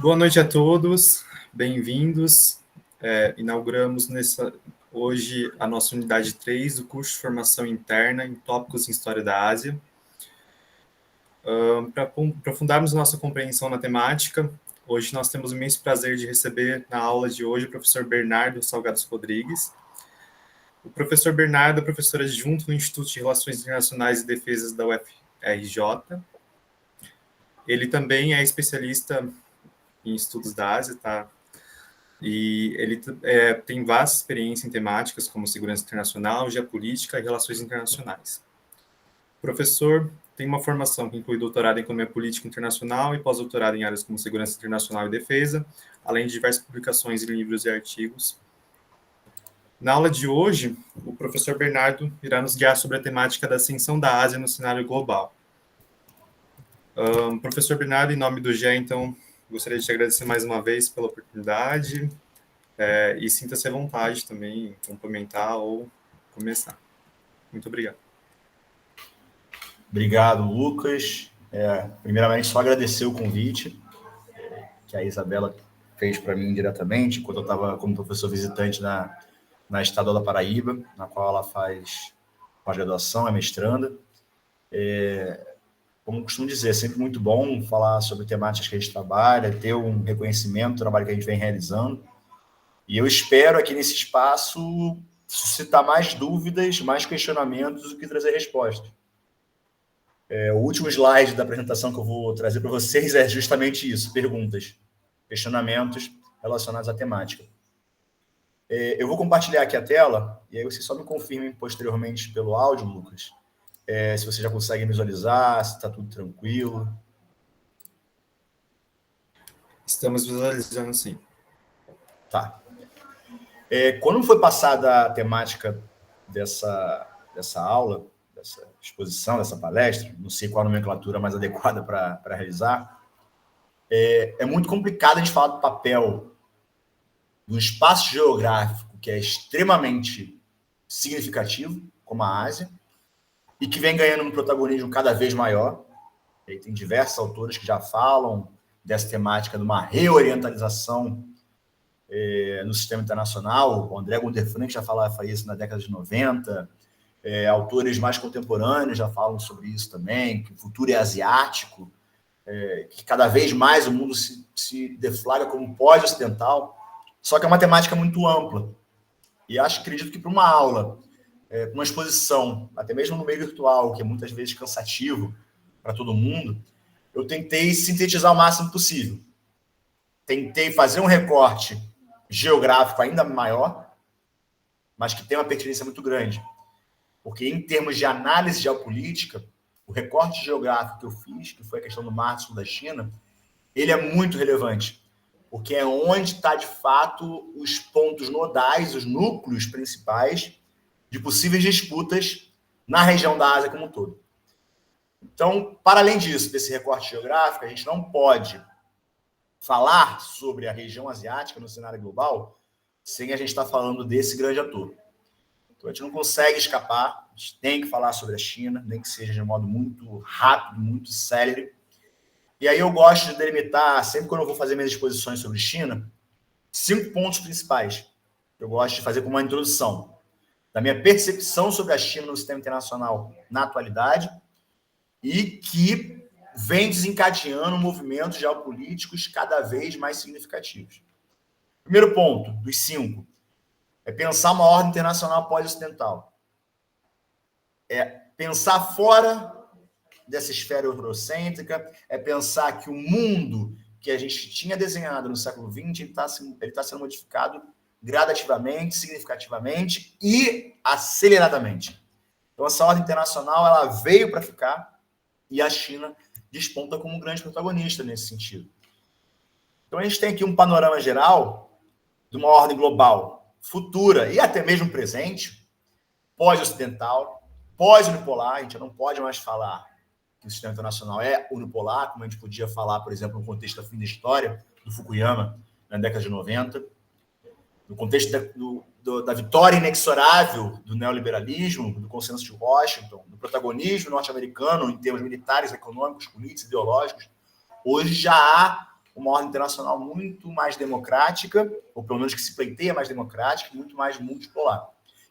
Boa noite a todos, bem-vindos. Inauguramos hoje a nossa unidade 3 do curso de formação interna em tópicos em História da Ásia. Para aprofundarmos nossa compreensão na temática, hoje nós temos o imenso prazer de receber na aula de hoje o professor Bernardo Salgados Rodrigues. O professor Bernardo é professor adjunto no Instituto de Relações Internacionais e Defesas da UFRJ. Ele também é especialista em estudos da Ásia, tá? E ele tem vasta experiência em temáticas como segurança internacional, geopolítica e relações internacionais. O professor tem uma formação que inclui doutorado em economia política internacional e pós-doutorado em áreas como segurança internacional e defesa, além de diversas publicações em livros e artigos. Na aula de hoje, o professor Bernardo irá nos guiar sobre a temática da ascensão da Ásia no cenário global. Professor Bernardo, em nome do GE, então, gostaria de te agradecer mais uma vez pela oportunidade e sinta-se à vontade também em complementar ou começar. Muito obrigado. Obrigado, Lucas. Primeiramente, só agradecer o convite que a Isabela fez para mim diretamente, quando eu estava como professor visitante na Estadual da Paraíba, na qual ela faz pós-graduação, é mestranda. Como costumo dizer, é sempre muito bom falar sobre temáticas que a gente trabalha, ter um reconhecimento do trabalho que a gente vem realizando. E eu espero aqui nesse espaço suscitar mais dúvidas, mais questionamentos do que trazer respostas. O último slide da apresentação que eu vou trazer para vocês é justamente isso, perguntas, questionamentos relacionados à temática. Eu vou compartilhar aqui a tela, e aí vocês só me confirmem posteriormente pelo áudio, Lucas, se você já consegue visualizar, se está tudo tranquilo. Estamos visualizando, sim. Tá. Quando foi passada a temática dessa aula, dessa exposição, dessa palestra, não sei qual a nomenclatura mais adequada para realizar, é muito complicado a gente falar do papel de um espaço geográfico que é extremamente significativo, como a Ásia, e que vem ganhando um protagonismo cada vez maior. E tem diversos autores que já falam dessa temática de uma reorientalização no sistema internacional. O André Gunder Frank já falava isso na década de 90. Autores mais contemporâneos já falam sobre isso também, que o futuro é asiático, que cada vez mais o mundo se deflagra como pós-ocidental. Só que é uma temática muito ampla. E acredito que para uma aula, uma exposição, até mesmo no meio virtual, que é muitas vezes cansativo para todo mundo, eu tentei sintetizar o máximo possível. Tentei fazer um recorte geográfico ainda maior, mas que tem uma pertinência muito grande. Porque, em termos de análise geopolítica, o recorte geográfico que eu fiz, que foi a questão do Mar do Sul da China, ele é muito relevante, porque é onde está, de fato, os pontos nodais, os núcleos principais de possíveis disputas na região da Ásia como um todo. Então, para além disso, desse recorte geográfico, a gente não pode falar sobre a região asiática no cenário global sem a gente estar falando desse grande ator. Então, a gente não consegue escapar, a gente tem que falar sobre a China, nem que seja de um modo muito rápido, muito célere. E aí eu gosto de delimitar, sempre quando eu vou fazer minhas exposições sobre China, 5 pontos principais que eu gosto de fazer como uma introdução da minha percepção sobre a China no sistema internacional na atualidade e que vem desencadeando movimentos geopolíticos cada vez mais significativos. Primeiro ponto, dos 5, é pensar uma ordem internacional pós-ocidental. É pensar fora dessa esfera eurocêntrica, é pensar que o mundo que a gente tinha desenhado no século XX ele está sendo modificado gradativamente, significativamente e aceleradamente. Então, essa ordem internacional ela veio para ficar e a China desponta como um grande protagonista nesse sentido. Então, a gente tem aqui um panorama geral de uma ordem global futura e até mesmo presente, pós-ocidental, pós-unipolar. A gente não pode mais falar que o sistema internacional é unipolar, como a gente podia falar, por exemplo, no contexto da fim da história do Fukuyama, na década de 90, no contexto da vitória inexorável do neoliberalismo, do consenso de Washington, do protagonismo norte-americano em termos militares, econômicos, políticos, ideológicos. Hoje já há uma ordem internacional muito mais democrática, ou pelo menos que se pleiteia mais democrática, muito mais multipolar.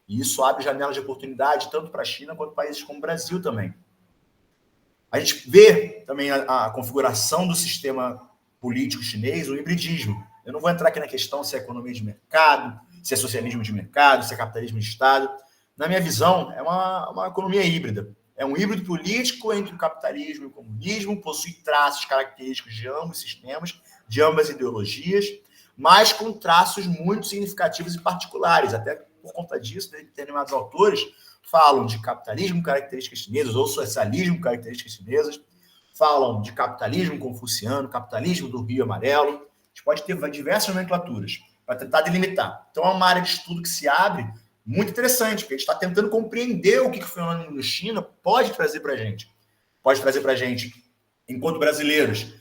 E isso abre janelas de oportunidade tanto para a China quanto países como o Brasil também. A gente vê também a configuração do sistema político chinês, o hibridismo. Eu não vou entrar aqui na questão se é economia de mercado, se é socialismo de mercado, se é capitalismo de Estado. Na minha visão, é uma economia híbrida. É um híbrido político entre o capitalismo e o comunismo, possui traços característicos de ambos os sistemas, de ambas as ideologias, mas com traços muito significativos e particulares. Até por conta disso, determinados autores falam de capitalismo, características chinesas, ou socialismo, características chinesas, falam de capitalismo confuciano, capitalismo do Rio Amarelo. A gente pode ter diversas nomenclaturas para tentar delimitar. Então, é uma área de estudo que se abre muito interessante, porque a gente está tentando compreender o que o fenômeno na China pode trazer para a gente. Pode trazer para a gente, enquanto brasileiros,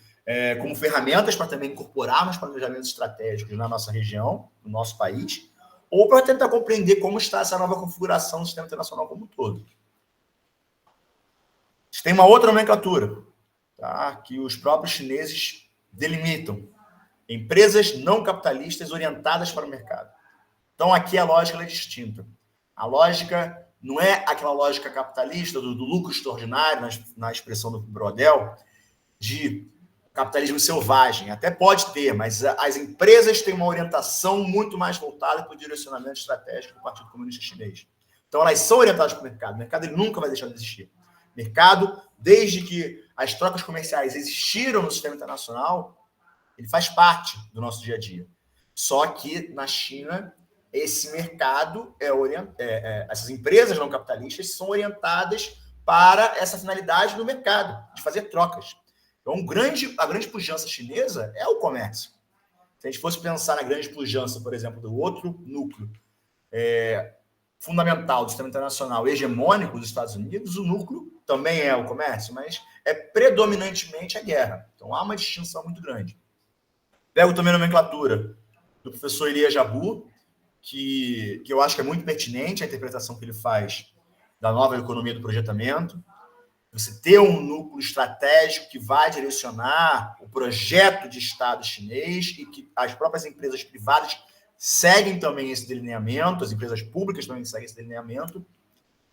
como ferramentas para também incorporarmos planejamentos estratégicos na nossa região, no nosso país, ou para tentar compreender como está essa nova configuração do sistema internacional como um todo. A gente tem uma outra nomenclatura, tá? Que os próprios chineses delimitam. Empresas não capitalistas orientadas para o mercado. Então, aqui a lógica é distinta. A lógica não é aquela lógica capitalista do lucro extraordinário, na expressão do Brodel, de capitalismo selvagem. Até pode ter, mas as empresas têm uma orientação muito mais voltada para o direcionamento estratégico do Partido Comunista Chinês. Então, elas são orientadas para o mercado. O mercado ele nunca vai deixar de existir. O mercado, desde que as trocas comerciais existiram no sistema internacional, ele faz parte do nosso dia a dia. Só que na China, esse mercado essas empresas não capitalistas são orientadas para essa finalidade do mercado, de fazer trocas. Então, a grande pujança chinesa é o comércio. Se a gente fosse pensar na grande pujança, por exemplo, do outro núcleo fundamental do sistema internacional hegemônico dos Estados Unidos, o núcleo também é o comércio, mas é predominantemente a guerra. Então, há uma distinção muito grande. Pego também a nomenclatura do professor Elia Jabu, que eu acho que é muito pertinente a interpretação que ele faz da nova economia do projetamento. Você ter um núcleo estratégico que vai direcionar o projeto de Estado chinês e que as próprias empresas privadas seguem também esse delineamento, as empresas públicas também seguem esse delineamento.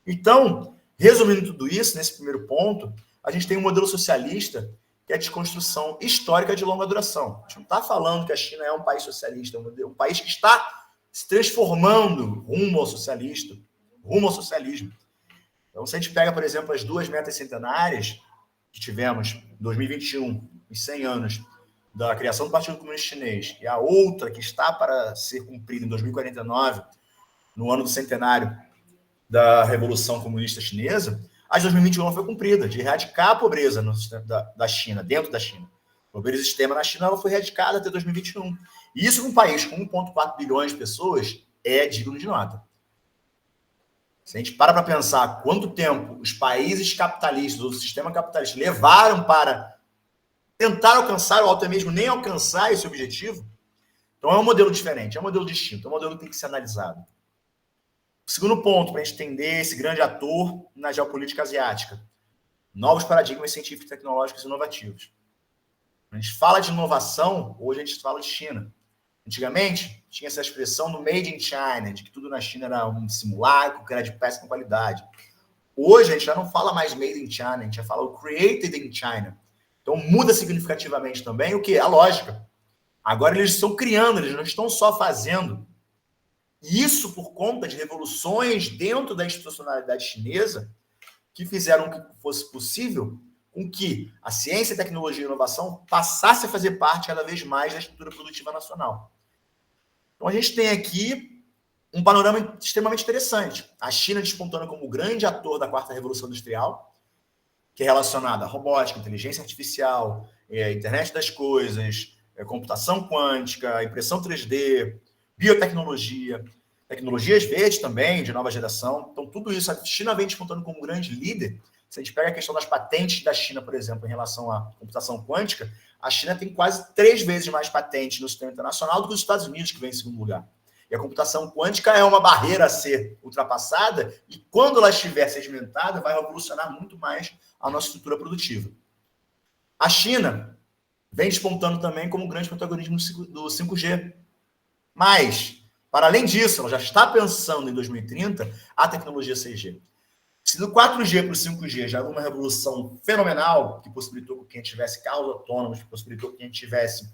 Então, resumindo tudo isso, nesse primeiro ponto, a gente tem um modelo socialista que é a desconstrução histórica de longa duração. A gente não está falando que a China é um país socialista, é um país que está se transformando rumo ao socialismo. Então, se a gente pega, por exemplo, as duas metas centenárias que tivemos em 2021, os 100 anos da criação do Partido Comunista Chinês, e a outra que está para ser cumprida em 2049, no ano do centenário da Revolução Comunista Chinesa, a de 2021 foi cumprida, de erradicar a pobreza no sistema da China, dentro da China. A pobreza extrema na China ela foi erradicada até 2021. E isso num país com 1,4 bilhões de pessoas é digno de nota. Se a gente para pensar quanto tempo os países capitalistas, ou o sistema capitalista, levaram para tentar alcançar, ou até mesmo nem alcançar esse objetivo, então é um modelo diferente, é um modelo distinto, é um modelo que tem que ser analisado. O segundo ponto, para a gente entender esse grande ator na geopolítica asiática, novos paradigmas científicos e tecnológicos inovativos. Quando a gente fala de inovação, hoje a gente fala de China. Antigamente, tinha essa expressão no Made in China, de que tudo na China era um simulacro, que era de péssima qualidade. Hoje, a gente já não fala mais Made in China, a gente já fala o Created in China. Então, muda significativamente também o que é a lógica. Agora, eles estão criando, eles não estão só fazendo. E isso por conta de revoluções dentro da institucionalidade chinesa que fizeram que fosse possível com que a ciência, tecnologia e inovação passasse a fazer parte cada vez mais da estrutura produtiva nacional. Então, a gente tem aqui um panorama extremamente interessante. A China despontando como grande ator da quarta revolução industrial, que é relacionada à robótica, inteligência artificial, internet das coisas, computação quântica, impressão 3D, biotecnologia, tecnologias verdes também, de nova geração. Então, tudo isso, a China vem despontando como grande líder. Se a gente pega a questão das patentes da China, por exemplo, em relação à computação quântica, a China tem quase 3 vezes mais patentes no sistema internacional do que os Estados Unidos, que vem em segundo lugar. E a computação quântica é uma barreira a ser ultrapassada e, quando ela estiver sedimentada, vai revolucionar muito mais a nossa estrutura produtiva. A China vem despontando também como grande protagonismo do 5G. Mas, para além disso, ela já está pensando em 2030 a tecnologia 6G. Se do 4G para o 5G já era uma revolução fenomenal, que possibilitou que a gente tivesse carros autônomos, que possibilitou que a gente tivesse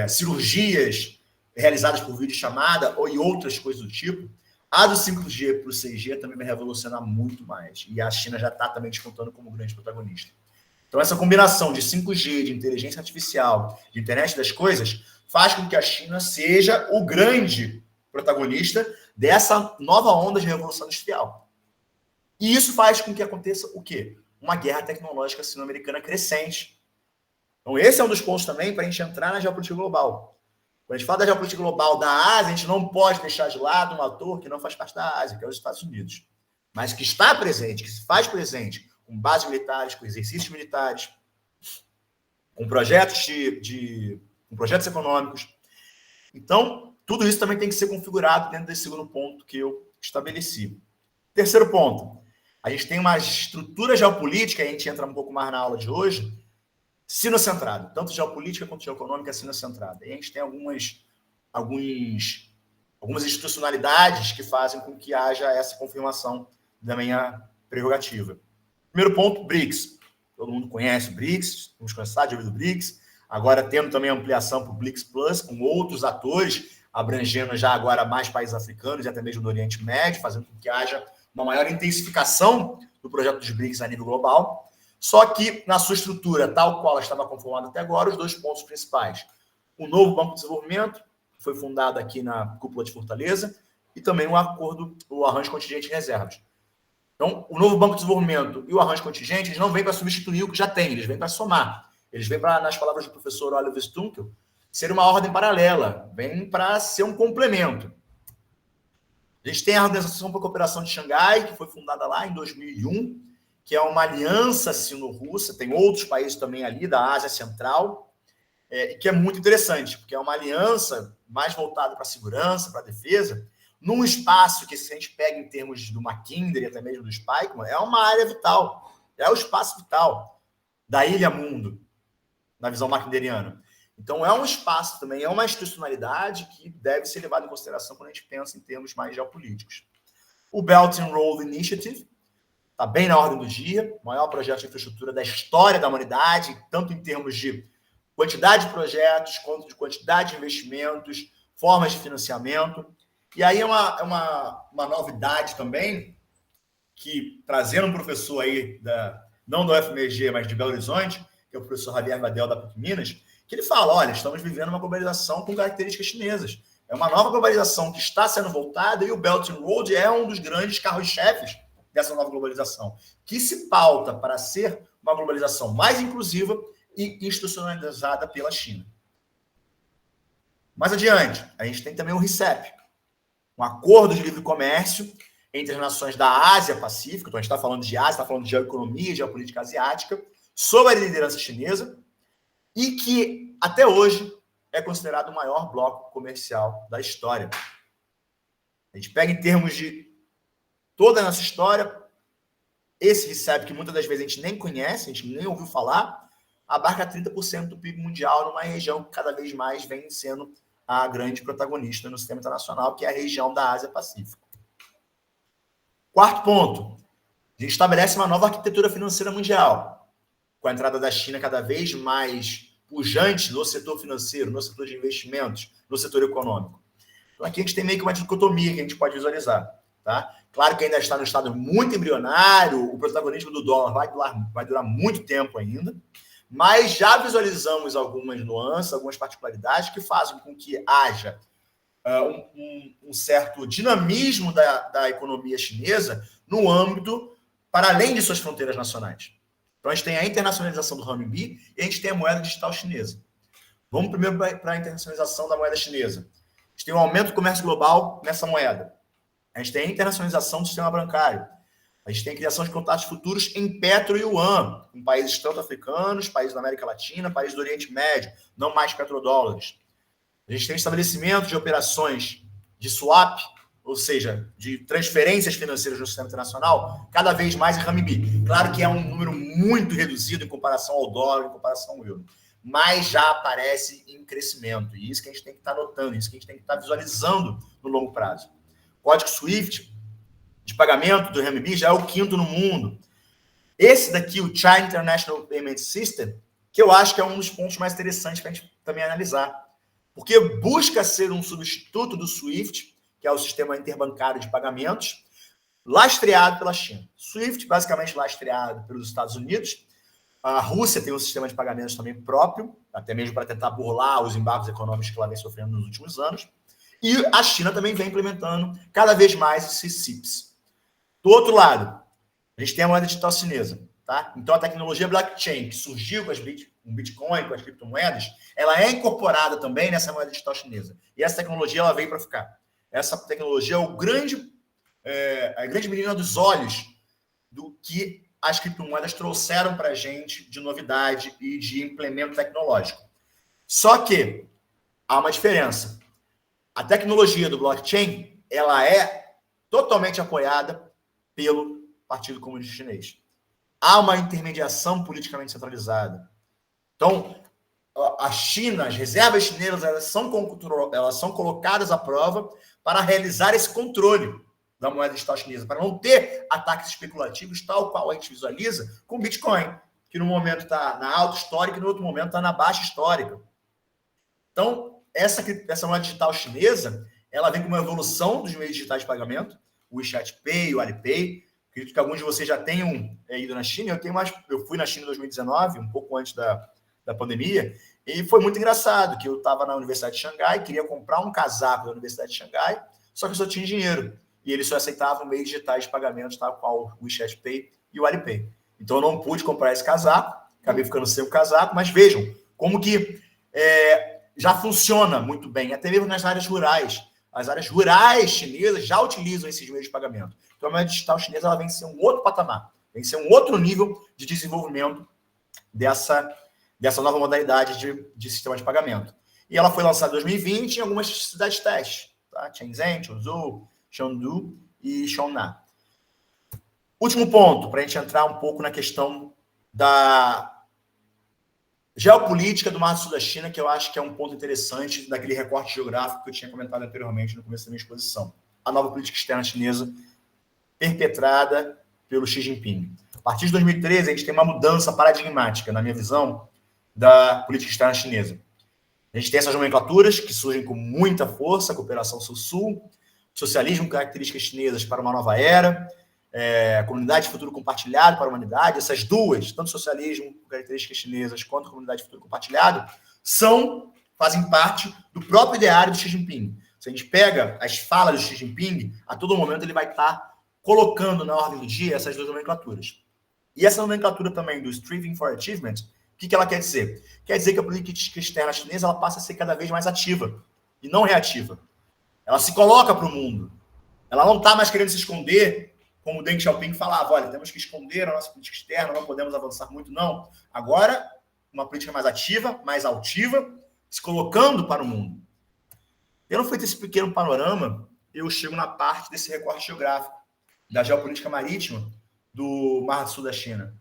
cirurgias realizadas por videochamada e outras coisas do tipo, a do 5G para o 6G também vai revolucionar muito mais. E a China já está também descontando como grande protagonista. Então, essa combinação de 5G, de inteligência artificial, de internet das coisas, faz com que a China seja o grande protagonista dessa nova onda de revolução industrial. E isso faz com que aconteça o quê? Uma guerra tecnológica sino-americana crescente. Então, esse é um dos pontos também para a gente entrar na geopolítica global. Quando a gente fala da geopolítica global da Ásia, a gente não pode deixar de lado um ator que não faz parte da Ásia, que é os Estados Unidos. Mas que está presente, que se faz presente, com bases militares, com exercícios militares, com projetos com projetos econômicos. Então, tudo isso também tem que ser configurado dentro desse segundo ponto que eu estabeleci. Terceiro ponto, a gente tem uma estrutura geopolítica, a gente entra um pouco mais na aula de hoje, sinocentrada, tanto geopolítica quanto geoeconômica sinocentrada. E a gente tem algumas institucionalidades que fazem com que haja essa confirmação da minha prerrogativa. Primeiro ponto, BRICS. Todo mundo conhece o BRICS, vamos começar de ouvir do BRICS. Agora tendo também ampliação para o BRICS Plus, com outros atores, abrangendo já agora mais países africanos e até mesmo do Oriente Médio, fazendo com que haja uma maior intensificação do projeto dos BRICS a nível global. Só que, na sua estrutura, tal qual ela estava conformada até agora, os dois pontos principais. O novo Banco de Desenvolvimento, que foi fundado aqui na Cúpula de Fortaleza, e também o arranjo contingente de reservas. Então, o novo Banco de Desenvolvimento e o arranjo contingente, eles não vêm para substituir o que já tem, eles vêm para somar. Eles vêm para, nas palavras do professor Oliver Stunkel, ser uma ordem paralela, vem para ser um complemento. A gente tem a Organização para a Cooperação de Xangai, que foi fundada lá em 2001, que é uma aliança sino-russa, tem outros países também ali da Ásia Central, que é muito interessante, porque é uma aliança mais voltada para a segurança, para a defesa, num espaço que, se a gente pega em termos do Mackinder e até mesmo do Spikeman, é uma área vital, é o espaço vital da ilha mundo, na visão mackinderiana. Então, é um espaço também, é uma institucionalidade que deve ser levada em consideração quando a gente pensa em termos mais geopolíticos. O Belt and Road Initiative está bem na ordem do dia, o maior projeto de infraestrutura da história da humanidade, tanto em termos de quantidade de projetos, quanto de quantidade de investimentos, formas de financiamento. E aí é uma novidade também, que trazendo um professor aí, não do FMG, mas de Belo Horizonte, que é o professor Javier Badel da PUC Minas, que ele fala, olha, estamos vivendo uma globalização com características chinesas. É uma nova globalização que está sendo voltada e o Belt and Road é um dos grandes carros-chefes dessa nova globalização, que se pauta para ser uma globalização mais inclusiva e institucionalizada pela China. Mais adiante, a gente tem também o RCEP, um acordo de livre comércio entre as nações da Ásia-Pacífico, então a gente está falando de Ásia, está falando de geoeconomia, geopolítica asiática, sob a liderança chinesa, e que, até hoje, é considerado o maior bloco comercial da história. A gente pega em termos de toda a nossa história, esse RCEP, que muitas das vezes a gente nem conhece, a gente nem ouviu falar, abarca 30% do PIB mundial numa região que cada vez mais vem sendo a grande protagonista no sistema internacional, que é a região da Ásia-Pacífico. Quarto ponto, a gente estabelece uma nova arquitetura financeira mundial, com a entrada da China cada vez mais pujante no setor financeiro, no setor de investimentos, no setor econômico. Então, aqui a gente tem meio que uma dicotomia que a gente pode visualizar. Tá? Claro que ainda está no estado muito embrionário, o protagonismo do dólar vai durar muito tempo ainda, mas já visualizamos algumas nuances, algumas particularidades que fazem com que haja um certo dinamismo da economia chinesa no âmbito para além de suas fronteiras nacionais. Então, a gente tem a internacionalização do renminbi e a gente tem a moeda digital chinesa. Vamos primeiro para a internacionalização da moeda chinesa. A gente tem um aumento do comércio global nessa moeda. A gente tem a internacionalização do sistema bancário. A gente tem a criação de contatos futuros em petro e yuan, com países tanto africanos, países da América Latina, países do Oriente Médio, não mais petrodólares. A gente tem o estabelecimento de operações de swap, ou seja, de transferências financeiras no sistema internacional, cada vez mais em renminbi. Claro que é um número muito reduzido em comparação ao dólar, em comparação ao euro. mas já aparece em crescimento. E isso que a gente tem que estar notando, isso que a gente tem que estar visualizando no longo prazo. O código SWIFT de pagamento do RMB já é o 5º no mundo. Esse daqui, o China International Payment System, que eu acho que é um dos pontos mais interessantes para a gente também analisar. Porque busca ser um substituto do SWIFT, que é o sistema interbancário de pagamentos, lastreado pela China. SWIFT, basicamente lastreado pelos Estados Unidos. A Rússia tem um sistema de pagamentos também próprio, até mesmo para tentar burlar os embargos econômicos que ela vem sofrendo nos últimos anos. E a China também vem implementando cada vez mais esses CIPs. Do outro lado, a gente tem a moeda digital chinesa. Tá? Então, a tecnologia blockchain, que surgiu com o Bitcoin, com as criptomoedas, ela é incorporada também nessa moeda digital chinesa. E essa tecnologia ela veio para ficar. Essa tecnologia é a grande menina dos olhos do que as criptomoedas trouxeram para a gente de novidade e de implemento tecnológico. Só que há uma diferença. A tecnologia do blockchain ela é totalmente apoiada pelo Partido Comunista Chinês. Há uma intermediação politicamente centralizada. Então, a China, as reservas chinesas, elas são colocadas à prova para realizar esse controle da moeda digital chinesa, para não ter ataques especulativos, tal qual a gente visualiza com o Bitcoin, que no momento está na alta histórica e no outro momento está na baixa histórica. Então, essa moeda digital chinesa, ela vem com uma evolução dos meios digitais de pagamento, o WeChat Pay, o Alipay. Acredito que alguns de vocês já tenham ido na China. Eu fui na China em 2019, um pouco antes da pandemia, e foi muito engraçado, que eu estava na Universidade de Xangai, queria comprar um casaco da Universidade de Xangai, só que eu só tinha dinheiro. E eles só aceitavam meios digitais de pagamento, tal qual o WeChat Pay e o Alipay. Então eu não pude comprar esse casaco, acabei ficando sem o casaco, mas vejam como que já funciona muito bem, até mesmo nas áreas rurais. As áreas rurais chinesas já utilizam esses meios de pagamento. Então, a moeda digital chinesa ela vem ser um outro patamar, vem ser um outro nível de desenvolvimento dessa nova modalidade de sistema de pagamento. E ela foi lançada em 2020 em algumas cidades testes, tá? Shenzhen, Chuzhou, Chengdu e Shounan. Último ponto, para a gente entrar um pouco na questão da geopolítica do Mar do Sul da China, que eu acho que é um ponto interessante daquele recorte geográfico que eu tinha comentado anteriormente no começo da minha exposição. A nova política externa chinesa perpetrada pelo Xi Jinping. A partir de 2013, a gente tem uma mudança paradigmática, na minha visão, da política externa chinesa. A gente tem essas nomenclaturas que surgem com muita força, cooperação sul-sul, socialismo, características chinesas para uma nova era, comunidade de futuro compartilhado para a humanidade. Essas duas, tanto socialismo, características chinesas, quanto comunidade de futuro compartilhado, fazem parte do próprio ideário do Xi Jinping. Se a gente pega as falas do Xi Jinping, a todo momento ele vai estar colocando na ordem do dia essas duas nomenclaturas. E essa nomenclatura também do Striving for Achievement, o que ela quer dizer? Quer dizer que a política externa chinesa ela passa a ser cada vez mais ativa e não reativa. Ela se coloca para o mundo. Ela não está mais querendo se esconder, como o Deng Xiaoping falava, olha, temos que esconder a nossa política externa, não podemos avançar muito, não. Agora, uma política mais ativa, mais altiva, se colocando para o mundo. Tendo feito esse pequeno panorama, eu chego na parte desse recorte geográfico, da geopolítica marítima do Mar do Sul da China.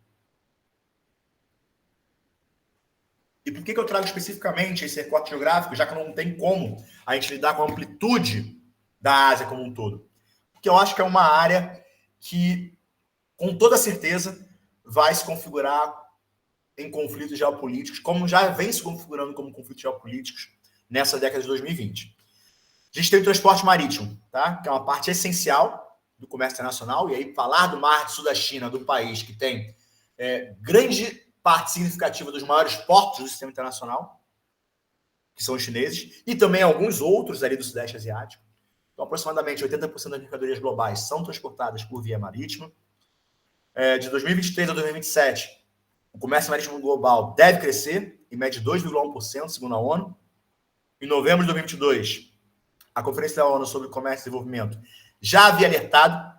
E por que eu trago especificamente esse recorte geográfico, já que não tem como a gente lidar com a amplitude da Ásia como um todo? Porque eu acho que é uma área que, com toda certeza, vai se configurar em conflitos geopolíticos, como já vem se configurando como conflitos geopolíticos nessa década de 2020. A gente tem o transporte marítimo, tá? Que é uma parte essencial do comércio internacional, e aí falar do Mar do Sul da China, do país que tem grande parte significativa dos maiores portos do sistema internacional, que são os chineses, e também alguns outros ali do Sudeste Asiático. Então, aproximadamente 80% das mercadorias globais são transportadas por via marítima. De 2023 a 2027, o comércio marítimo global deve crescer, em média 2,1%, segundo a ONU. Em novembro de 2022, a Conferência da ONU sobre Comércio e Desenvolvimento já havia alertado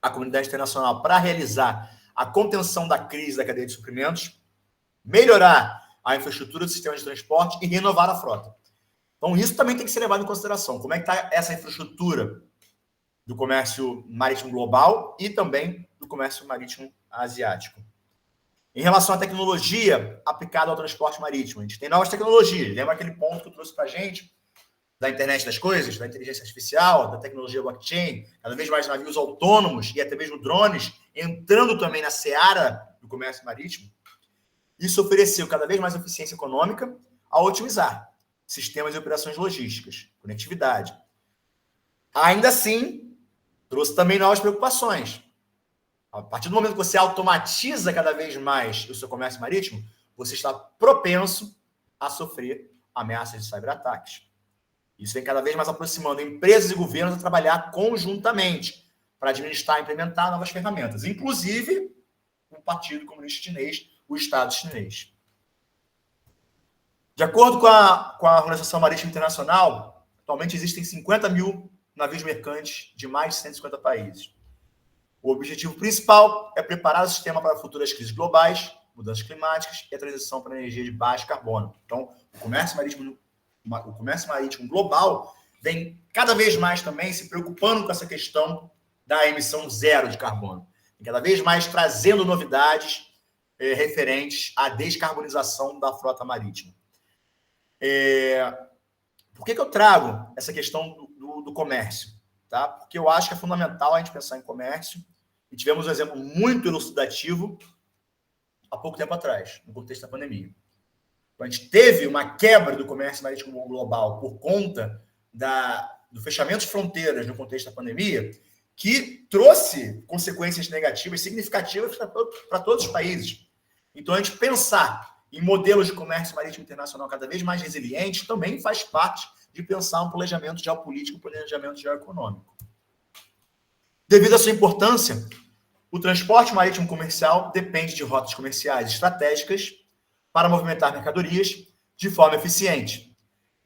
a comunidade internacional para realizar a contenção da crise da cadeia de suprimentos, melhorar a infraestrutura do sistema de transporte e renovar a frota. Então, isso também tem que ser levado em consideração. Como é que está essa infraestrutura do comércio marítimo global e também do comércio marítimo asiático? Em relação à tecnologia aplicada ao transporte marítimo, a gente tem novas tecnologias. Lembra aquele ponto que eu trouxe para a gente da internet das coisas, da inteligência artificial, da tecnologia blockchain, cada vez mais navios autônomos e até mesmo drones entrando também na seara do comércio marítimo. Isso ofereceu cada vez mais eficiência econômica ao otimizar sistemas e operações logísticas, conectividade. Ainda assim, trouxe também novas preocupações. A partir do momento que você automatiza cada vez mais o seu comércio marítimo, você está propenso a sofrer ameaças de cyberataques. Isso vem cada vez mais aproximando empresas e governos a trabalhar conjuntamente para administrar e implementar novas ferramentas, inclusive o Partido Comunista Chinês, o Estado chinês. De acordo com a Organização Marítima Internacional, atualmente existem 50 mil navios mercantes de mais de 150 países. O objetivo principal é preparar o sistema para futuras crises globais, mudanças climáticas e a transição para a energia de baixo carbono. Então, o comércio marítimo global vem cada vez mais também se preocupando com essa questão da emissão zero de carbono. E cada vez mais trazendo novidades referentes à descarbonização da frota marítima. Por que eu trago essa questão do comércio? Tá? Porque eu acho que é fundamental a gente pensar em comércio. E tivemos um exemplo muito elucidativo há pouco tempo atrás, no contexto da pandemia. A gente teve uma quebra do comércio marítimo global por conta do fechamento de fronteiras no contexto da pandemia, que trouxe consequências negativas significativas para todos os países. Então, a gente pensar em modelos de comércio marítimo internacional cada vez mais resilientes também faz parte de pensar um planejamento geopolítico, um planejamento geoeconômico. Devido à sua importância, o transporte marítimo comercial depende de rotas comerciais estratégicas para movimentar mercadorias de forma eficiente.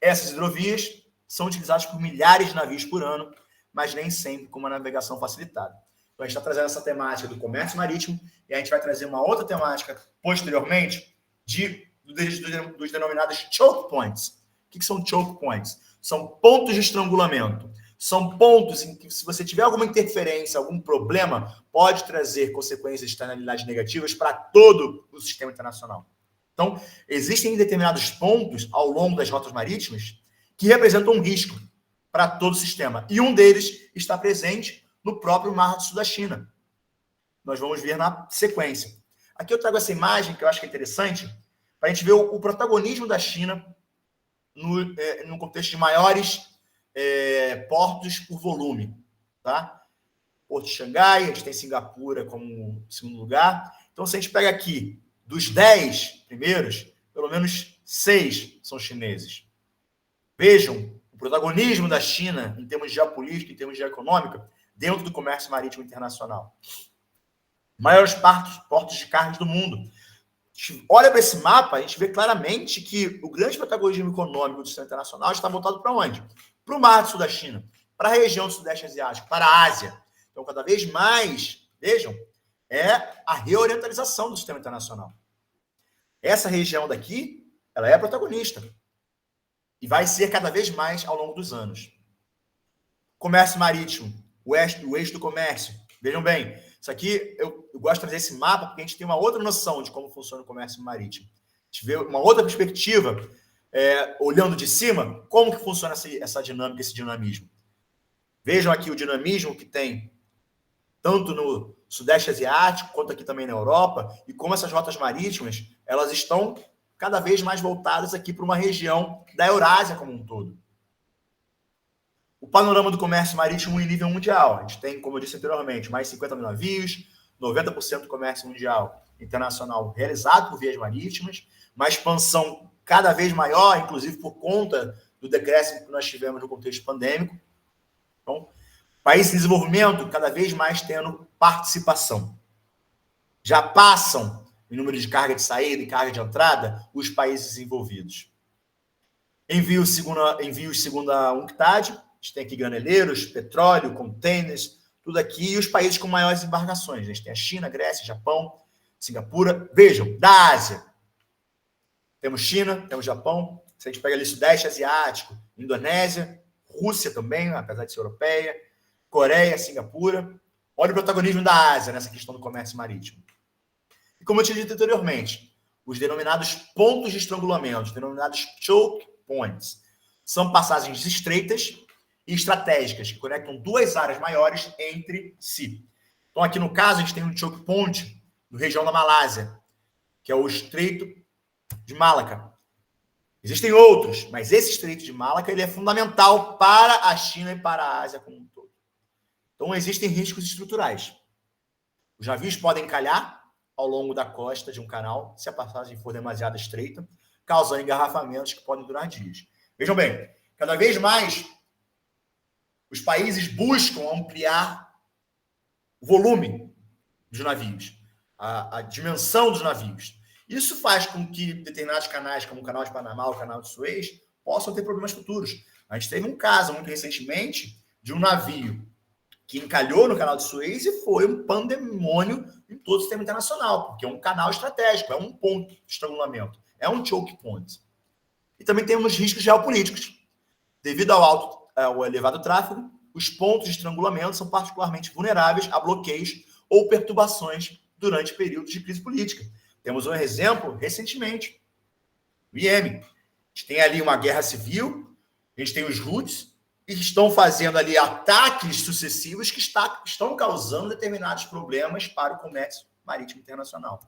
Essas hidrovias são utilizadas por milhares de navios por ano, mas nem sempre com uma navegação facilitada. Então, a gente está trazendo essa temática do comércio marítimo e a gente vai trazer uma outra temática posteriormente dos denominados choke points. O que são choke points? São pontos de estrangulamento. São pontos em que, se você tiver alguma interferência, algum problema, pode trazer consequências de externalidades negativas para todo o sistema internacional. Então, existem determinados pontos ao longo das rotas marítimas que representam um risco para todo o sistema. E um deles está presente no próprio Mar do Sul da China. Nós vamos ver na sequência. Aqui eu trago essa imagem que eu acho que é interessante para a gente ver o protagonismo da China no contexto de maiores portos por volume. Tá? Porto de Xangai, a gente tem Singapura como segundo lugar. Então, se a gente pega aqui, dos 10 primeiros, pelo menos 6 são chineses. Vejam o protagonismo da China em termos de geopolítica, em termos de geoeconômica, dentro do comércio marítimo internacional. Maiores portos de cargas do mundo. Olha para esse mapa, a gente vê claramente que o grande protagonismo econômico do sistema internacional está voltado para onde? Para o Mar do Sul da China, para a região do Sudeste Asiático, para a Ásia. Então, cada vez mais, vejam, é a reorientalização do sistema internacional. Essa região daqui, ela é protagonista. E vai ser cada vez mais ao longo dos anos. Comércio marítimo, o eixo do comércio. Vejam bem, isso aqui, eu gosto de trazer esse mapa porque a gente tem uma outra noção de como funciona o comércio marítimo. A gente vê uma outra perspectiva, olhando de cima, como que funciona essa dinâmica, esse dinamismo. Vejam aqui o dinamismo que tem tanto no Sudeste Asiático, quanto aqui também na Europa, e como essas rotas marítimas, elas estão cada vez mais voltadas aqui para uma região da Eurásia como um todo. O panorama do comércio marítimo em nível mundial. A gente tem, como eu disse anteriormente, mais 50 mil navios, 90% do comércio mundial internacional realizado por vias marítimas, uma expansão cada vez maior, inclusive por conta do decréscimo que nós tivemos no contexto pandêmico. Então, países em desenvolvimento cada vez mais tendo participação. Já passam, em número de carga de saída e carga de entrada, os países desenvolvidos. Envios segundo a UNCTAD, a gente tem aqui graneleiros, petróleo, containers, tudo aqui, e os países com maiores embarcações. A gente tem a China, Grécia, Japão, Singapura. Vejam, da Ásia. Temos China, temos Japão. Se a gente pega ali Sudeste Asiático, Indonésia, Rússia também, apesar de ser europeia, Coreia, Singapura. Olha o protagonismo da Ásia nessa questão do comércio marítimo. E como eu tinha dito anteriormente, os denominados pontos de estrangulamento, denominados choke points, são passagens estreitas e estratégicas que conectam duas áreas maiores entre si. Então, aqui no caso, a gente tem um choke point na região da Malásia, que é o Estreito de Malaca. Existem outros, mas esse Estreito de Malaca ele é fundamental para a China e para a Ásia como um todo. Então, existem riscos estruturais. Os navios podem encalhar ao longo da costa de um canal, se a passagem for demasiado estreita, causando engarrafamentos que podem durar dias. Vejam bem, cada vez mais os países buscam ampliar o volume dos navios, a dimensão dos navios. Isso faz com que determinados canais, como o Canal de Panamá, o Canal de Suez, possam ter problemas futuros. A gente teve um caso muito recentemente de um navio que encalhou no Canal de Suez e foi um pandemônio em todo o sistema internacional, porque é um canal estratégico, é um ponto de estrangulamento, é um choke point. E também temos riscos geopolíticos. Devido ao elevado tráfego, os pontos de estrangulamento são particularmente vulneráveis a bloqueios ou perturbações durante períodos de crise política. Temos um exemplo recentemente, o Iêmen. A gente tem ali uma guerra civil, a gente tem os Houthis, e estão fazendo ali ataques sucessivos que estão causando determinados problemas para o comércio marítimo internacional.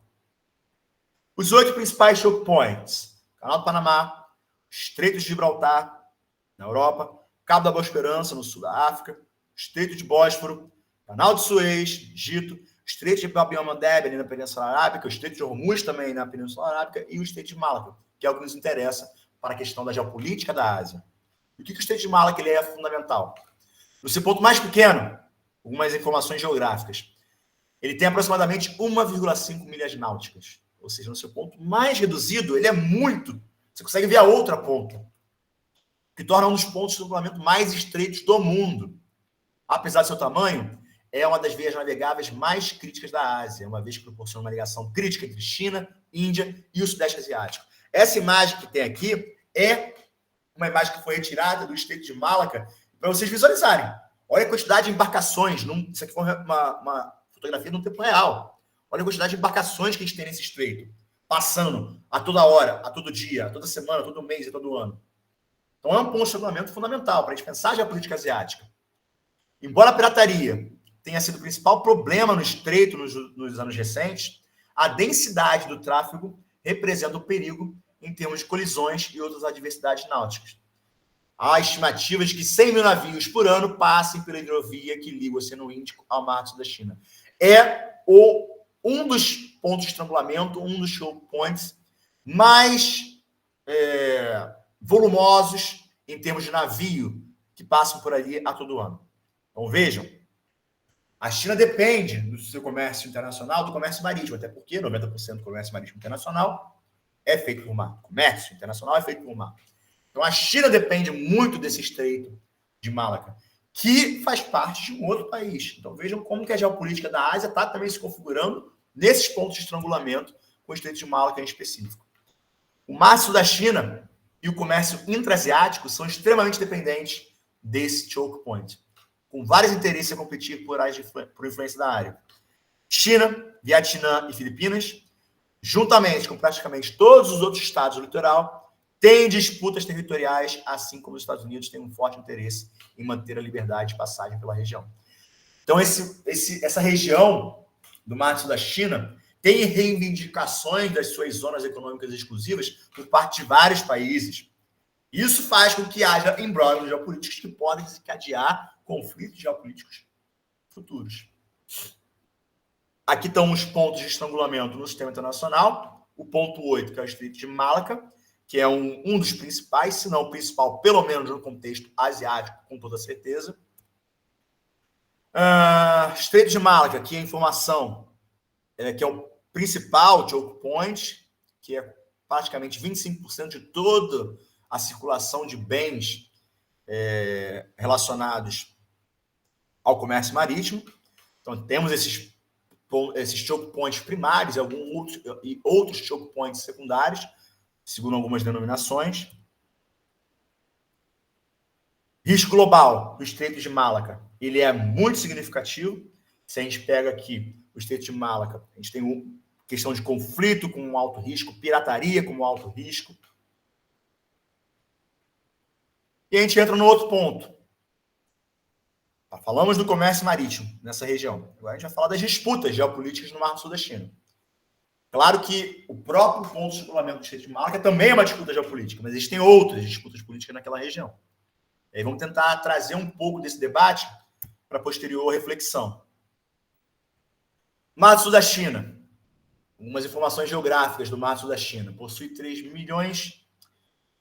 Os 8 principais choke points: Canal do Panamá, Estreito de Gibraltar, na Europa, Cabo da Boa Esperança, no sul da África, Estreito de Bósforo, Canal de Suez, Egito, Estreito de Bab el-Mandeb, ali na Península Arábica, o Estreito de Hormuz, também na Península Arábica, e o Estreito de Malaca, que é o que nos interessa para a questão da geopolítica da Ásia. E o que o Estreito de Malaca ele é fundamental? No seu ponto mais pequeno, algumas informações geográficas, ele tem aproximadamente 1,5 milhas náuticas. Ou seja, no seu ponto mais reduzido, ele é muito. Você consegue ver a outra ponta, que torna um dos pontos de estrangulamento mais estreitos do mundo. Apesar do seu tamanho, é uma das vias navegáveis mais críticas da Ásia, uma vez que proporciona uma ligação crítica entre China, Índia e o Sudeste Asiático. Essa imagem que tem aqui é uma imagem que foi retirada do Estreito de Malaca, para vocês visualizarem. Olha a quantidade de embarcações. Isso aqui foi uma fotografia no tempo real. Olha a quantidade de embarcações que a gente tem nesse estreito, passando a toda hora, a todo dia, a toda semana, a todo mês e todo ano. Então é um ponto de estrangulamento fundamental para a gente pensar já a política asiática. Embora a pirataria tenha sido o principal problema no estreito nos anos recentes, a densidade do tráfego representa o perigo em termos de colisões e outras adversidades náuticas. Há estimativas de que 100 mil navios por ano passem pela hidrovia que liga o Oceano Índico ao Mar do Sul da China. É um dos pontos de estrangulamento, um dos choke points mais volumosos em termos de navio que passam por ali a todo ano. Então, vejam, a China depende do seu comércio internacional, do comércio marítimo, até porque 90% do comércio marítimo internacional é feito por mar. O comércio internacional é feito por mar. Então, a China depende muito desse estreito de Malaca, que faz parte de um outro país. Então, vejam como que a geopolítica da Ásia está também se configurando nesses pontos de estrangulamento com o estreito de Malaca em específico. O Mar Sul da China e o comércio intra-asiático são extremamente dependentes desse choke point, com vários interesses a competir por influência da área. China, Vietnã e Filipinas, juntamente com praticamente todos os outros estados do litoral, têm disputas territoriais, assim como os Estados Unidos têm um forte interesse em manter a liberdade de passagem pela região. Então, essa região do Mar Sul da China tem reivindicações das suas zonas econômicas exclusivas por parte de vários países. Isso faz com que haja embróglios geopolíticos que podem desencadear conflitos geopolíticos futuros. Aqui estão os pontos de estrangulamento no sistema internacional. O ponto 8, que é o Estreito de Malaca, que é um dos principais, se não o principal, pelo menos no contexto asiático, com toda certeza. Estreito de Malaca, aqui é a informação, que é o principal choke point, que é praticamente 25% de toda a circulação de bens relacionados ao comércio marítimo. Então, temos esses choke points primários e outros choke points secundários, segundo algumas denominações. Risco global do Estreito de Malaca, ele é muito significativo. Se a gente pega aqui o Estreito de Malaca, a gente tem questão de conflito com alto risco, pirataria como alto risco. E a gente entra no outro ponto. Falamos do comércio marítimo nessa região. Agora a gente vai falar das disputas geopolíticas no Mar do Sul da China. Claro que o próprio ponto de circulamento do Estreito de Malaca também é uma disputa geopolítica, mas existem outras disputas políticas naquela região. E aí vamos tentar trazer um pouco desse debate para a posterior reflexão. Mar do Sul da China. Algumas informações geográficas do Mar do Sul da China. Possui 3 milhões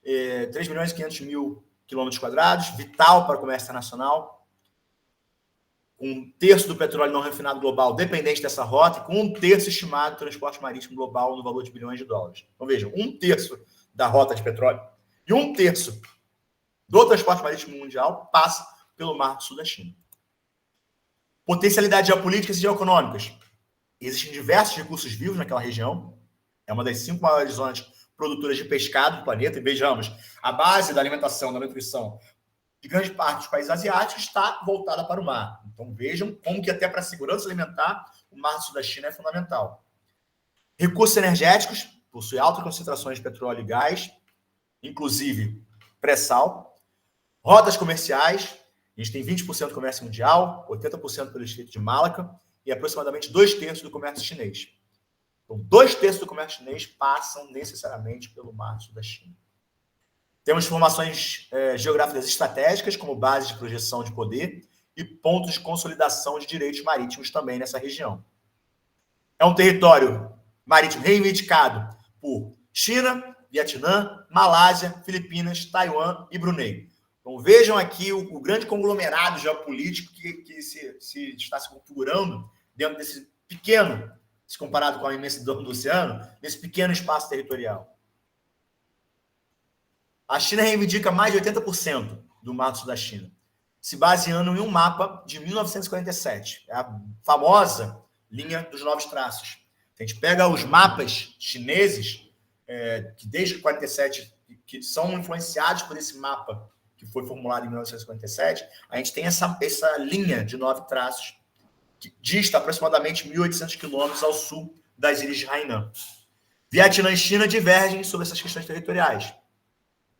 e 500 mil quilômetros quadrados, vital para o comércio internacional. Um terço do petróleo não refinado global dependente dessa rota, e com um terço estimado do transporte marítimo global no valor de bilhões de dólares. Então, vejam, um terço da rota de petróleo e um terço do transporte marítimo mundial passa pelo Mar do Sul da China. Potencialidades geopolíticas e geoeconômicas. Existem diversos recursos vivos naquela região. É uma das 5 maiores zonas produtoras de pescado do planeta. E vejamos, a base da alimentação, da nutrição de grande parte dos países asiáticos está voltada para o mar. Então vejam como que até para a segurança alimentar o Mar do Sul da China é fundamental. Recursos energéticos, possui altas concentrações de petróleo e gás, inclusive pré-sal. Rotas comerciais, a gente tem 20% do comércio mundial, 80% pelo Estreito de Malaca e aproximadamente 2/3 do comércio chinês. Então 2/3 do comércio chinês passam necessariamente pelo Mar do Sul da China. Temos formações geográficas estratégicas, como base de projeção de poder, e pontos de consolidação de direitos marítimos também nessa região. É um território marítimo reivindicado por China, Vietnã, Malásia, Filipinas, Taiwan e Brunei. Então vejam aqui o grande conglomerado geopolítico que se está se configurando dentro desse pequeno, se comparado com a imensidão do oceano, nesse pequeno espaço territorial. A China reivindica mais de 80% do Mar do Sul da China, se baseando em um mapa de 1947, é a famosa linha dos 9 traços. A gente pega os mapas chineses, que desde 47, que são influenciados por esse mapa que foi formulado em 1947, a gente tem essa linha de 9 traços, que dista aproximadamente 1.800 quilômetros ao sul das ilhas de Hainan. Vietnã e China divergem sobre essas questões territoriais,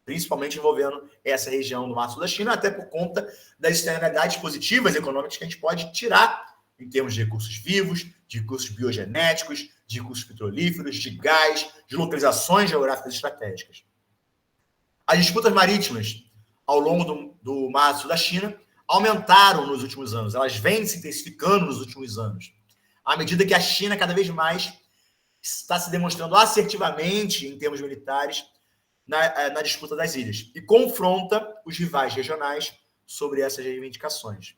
principalmente envolvendo essa região do Mar do Sul da China, até por conta das externalidades positivas econômicas que a gente pode tirar em termos de recursos vivos, de recursos biogenéticos, de recursos petrolíferos, de gás, de localizações geográficas estratégicas. As disputas marítimas ao longo do Mar do Sul da China aumentaram nos últimos anos, elas vêm se intensificando nos últimos anos, à medida que a China cada vez mais está se demonstrando assertivamente, em termos militares, na disputa das ilhas, e confronta os rivais regionais sobre essas reivindicações.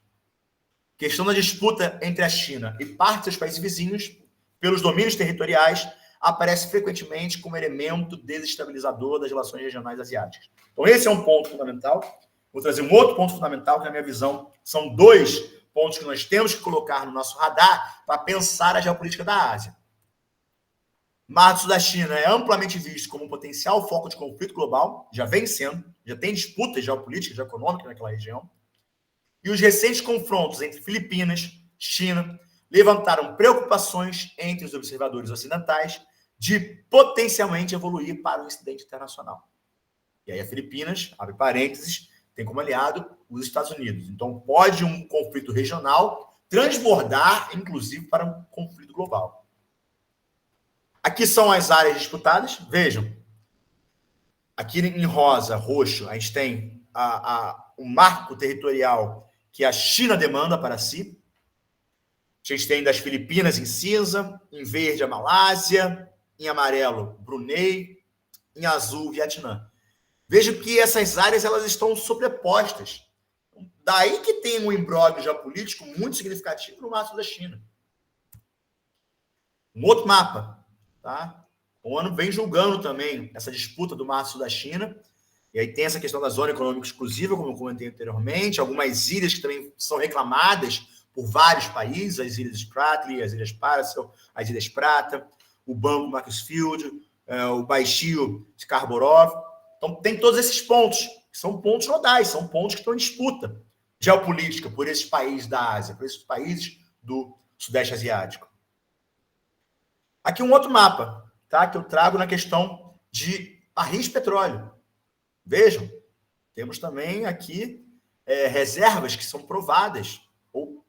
A questão da disputa entre a China e parte dos países vizinhos, pelos domínios territoriais, aparece frequentemente como elemento desestabilizador das relações regionais asiáticas. Então, esse é um ponto fundamental. Vou trazer um outro ponto fundamental, que, na minha visão, são 2 pontos que nós temos que colocar no nosso radar para pensar a geopolítica da Ásia. Mar do Sul da China é amplamente visto como um potencial foco de conflito global, já vem sendo, já tem disputas geopolíticas e econômicas naquela região, e os recentes confrontos entre Filipinas e China levantaram preocupações entre os observadores ocidentais de potencialmente evoluir para um incidente internacional. E aí a Filipinas, abre parênteses, tem como aliado os Estados Unidos. Então pode um conflito regional transbordar, inclusive, para um conflito global. Aqui são as áreas disputadas. Vejam, aqui em rosa, roxo, a gente tem o marco territorial que a China demanda para si. A gente tem das Filipinas em cinza, em verde a Malásia, em amarelo Brunei, em azul Vietnã. Vejam que essas áreas elas estão sobrepostas. Daí que tem um imbróglio geopolítico muito significativo no Mar do Sul da China. Um outro mapa. Tá? O ONU vem julgando também essa disputa do Mar do Sul da China, e aí tem essa questão da zona econômica exclusiva, como eu comentei anteriormente, algumas ilhas que também são reclamadas por vários países, as ilhas Spratly, as ilhas Paracel, as ilhas Prata, o Banco Macclesfield, o Baixio Scarborough. Então tem todos esses pontos, que são pontos nodais, são pontos que estão em disputa geopolítica por esses países da Ásia, por esses países do Sudeste Asiático. Aqui um outro mapa, tá? Que eu trago na questão de barris de petróleo. Vejam, temos também aqui reservas que são provadas, ou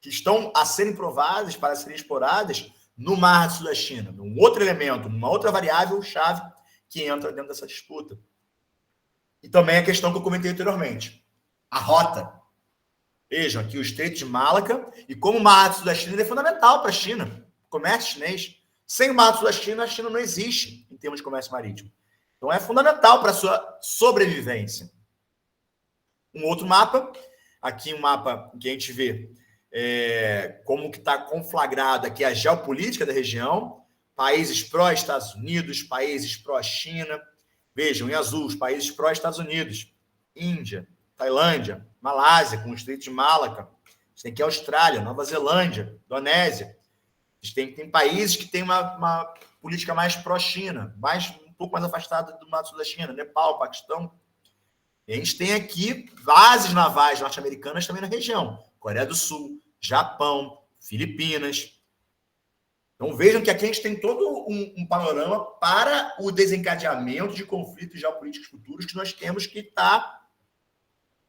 que estão a serem provadas para serem exploradas no Mar do Sul da China. Um outro elemento, uma outra variável-chave que entra dentro dessa disputa. E também a questão que eu comentei anteriormente, a rota. Vejam aqui o Estreito de Malaca e como o Mar do Sul da China é fundamental para a China, comércio chinês. Sem o Mar do Sul da China, a China não existe em termos de comércio marítimo. Então é fundamental para a sua sobrevivência. Um outro mapa, aqui um mapa que a gente vê como que está conflagrado aqui a geopolítica da região, países pró-Estados Unidos, países pró-China. Vejam, em azul, os países pró-Estados Unidos, Índia, Tailândia, Malásia, com o Estreito de Malaca. A gente tem aqui a Austrália, Nova Zelândia, Indonésia. A gente tem países que têm uma política mais pró-China, um pouco mais afastada do Mar do Sul da China, Nepal, Paquistão. E a gente tem aqui bases navais norte-americanas também na região. Coreia do Sul, Japão, Filipinas. Então vejam que aqui a gente tem todo um panorama para o desencadeamento de conflitos geopolíticos futuros que nós temos que estar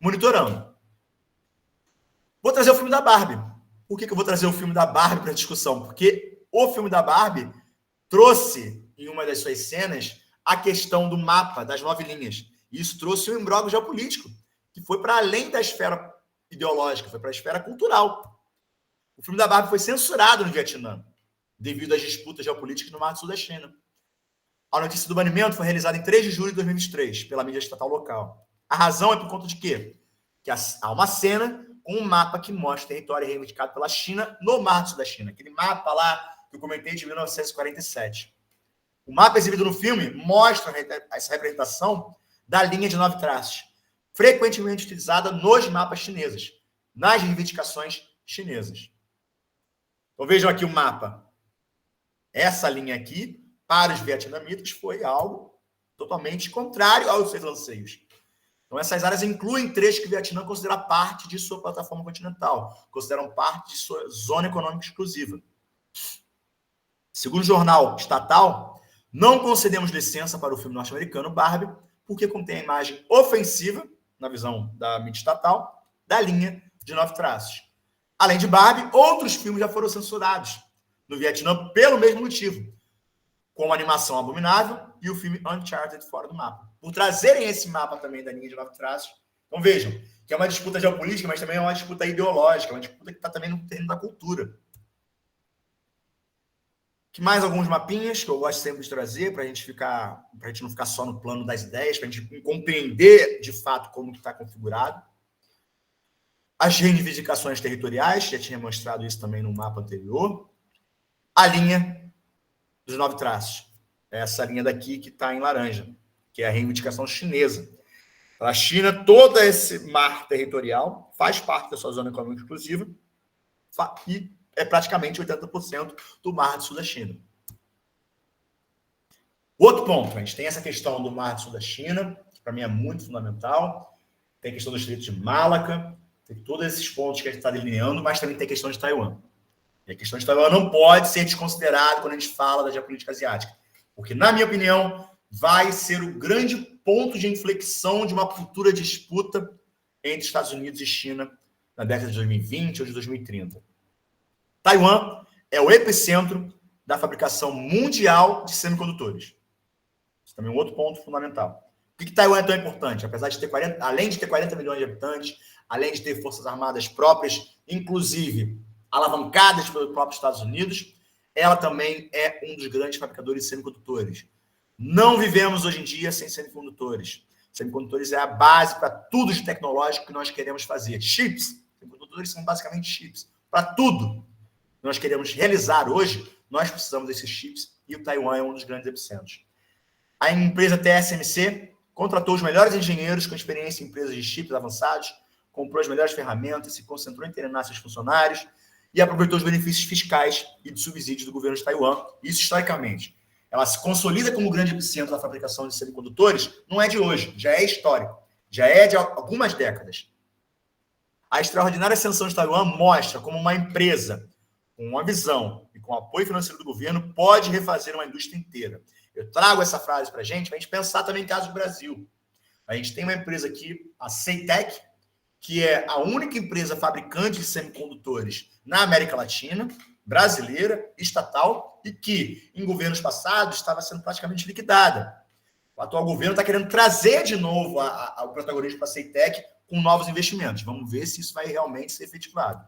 monitorando. Vou trazer o filme da Barbie. Por que eu vou trazer o filme da Barbie para a discussão? Porque o filme da Barbie trouxe, em uma das suas cenas, a questão do mapa das 9 linhas. Isso trouxe um imbróglio geopolítico, que foi para além da esfera ideológica, foi para a esfera cultural. O filme da Barbie foi censurado no Vietnã, devido às disputas geopolíticas no Mar do Sul da China. A notícia do banimento foi realizada em 3 de julho de 2023, pela mídia estatal local. A razão é por conta de quê? Que há uma cena com um mapa que mostra o território reivindicado pela China no Mar do Sul da China. Aquele mapa lá que eu comentei de 1947. O mapa exibido no filme mostra essa representação da linha de 9 traços, frequentemente utilizada nos mapas chineses, nas reivindicações chinesas. Então vejam aqui o mapa. Essa linha aqui, para os vietnamitas, foi algo totalmente contrário aos seus anseios. Então, essas áreas incluem trechos que o Vietnã considera parte de sua plataforma continental, consideram parte de sua zona econômica exclusiva. Segundo o jornal estatal, não concedemos licença para o filme norte-americano Barbie, porque contém a imagem ofensiva, na visão da mídia estatal, da linha de 9 traços. Além de Barbie, outros filmes já foram censurados no Vietnã pelo mesmo motivo, com a animação Abominável e o filme Uncharted fora do mapa. Por trazerem esse mapa também da linha de 9 traços. Então vejam, que é uma disputa geopolítica, mas também é uma disputa ideológica, uma disputa que está também no terreno da cultura. Que mais alguns mapinhas que eu gosto sempre de trazer para a gente não ficar só no plano das ideias, para a gente compreender de fato como está configurado. As reivindicações territoriais, já tinha mostrado isso também no mapa anterior. A linha dos 9 traços. Essa linha daqui que está em laranja, que é a reivindicação chinesa. Para a China, todo esse mar territorial faz parte da sua zona econômica exclusiva e é praticamente 80% do Mar do Sul da China. Outro ponto, a gente tem essa questão do Mar do Sul da China, que para mim é muito fundamental. Tem a questão do Estreito de Malaca, tem todos esses pontos que a gente está delineando, mas também tem a questão de Taiwan. E a questão de Taiwan não pode ser desconsiderada quando a gente fala da geopolítica asiática. Porque, na minha opinião, vai ser o grande ponto de inflexão de uma futura disputa entre Estados Unidos e China na década de 2020 ou de 2030. Taiwan é o epicentro da fabricação mundial de semicondutores. Isso também é um outro ponto fundamental. Por que Taiwan é tão importante? Apesar de ter além de ter 40 milhões de habitantes, além de ter forças armadas próprias, inclusive alavancadas pelos próprios Estados Unidos, ela também é um dos grandes fabricadores de semicondutores. Não vivemos hoje em dia sem semicondutores. Semicondutores é a base para tudo de tecnológico que nós queremos fazer. Chips. Semicondutores são basicamente chips. Para tudo que nós queremos realizar hoje, nós precisamos desses chips e o Taiwan é um dos grandes epicentros. A empresa TSMC contratou os melhores engenheiros com experiência em empresas de chips avançados, comprou as melhores ferramentas, se concentrou em treinar seus funcionários e aproveitou os benefícios fiscais e de subsídios do governo de Taiwan. Isso, historicamente, ela se consolida como grande epicentro da fabricação de semicondutores, não é de hoje, já é histórico, já é de algumas décadas. A extraordinária ascensão de Taiwan mostra como uma empresa com uma visão e com apoio financeiro do governo, pode refazer uma indústria inteira. Eu trago essa frase para a gente pensar também em caso do Brasil. A gente tem uma empresa aqui, a Ceitec, que é a única empresa fabricante de semicondutores na América Latina, brasileira, estatal, e que, em governos passados, estava sendo praticamente liquidada. O atual governo está querendo trazer de novo o protagonismo para a Ceitec com novos investimentos. Vamos ver se isso vai realmente ser efetivado.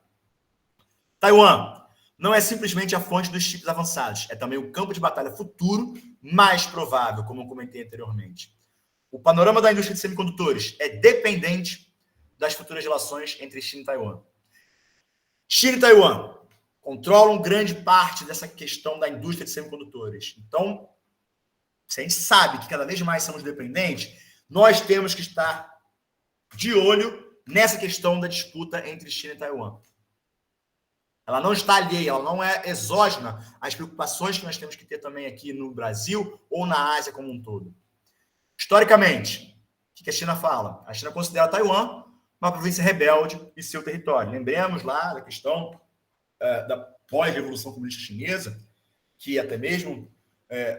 Taiwan não é simplesmente a fonte dos chips avançados, é também o campo de batalha futuro mais provável, como eu comentei anteriormente. O panorama da indústria de semicondutores é dependente das futuras relações entre China e Taiwan. China e Taiwan controlam grande parte dessa questão da indústria de semicondutores. Então, se a gente sabe que cada vez mais somos dependentes, nós temos que estar de olho nessa questão da disputa entre China e Taiwan. Ela não está alheia, ela não é exógena às preocupações que nós temos que ter também aqui no Brasil ou na Ásia como um todo. Historicamente, o que a China fala? A China considera Taiwan uma província rebelde e seu território. Lembremos lá da questão da pós-revolução comunista chinesa, que até mesmo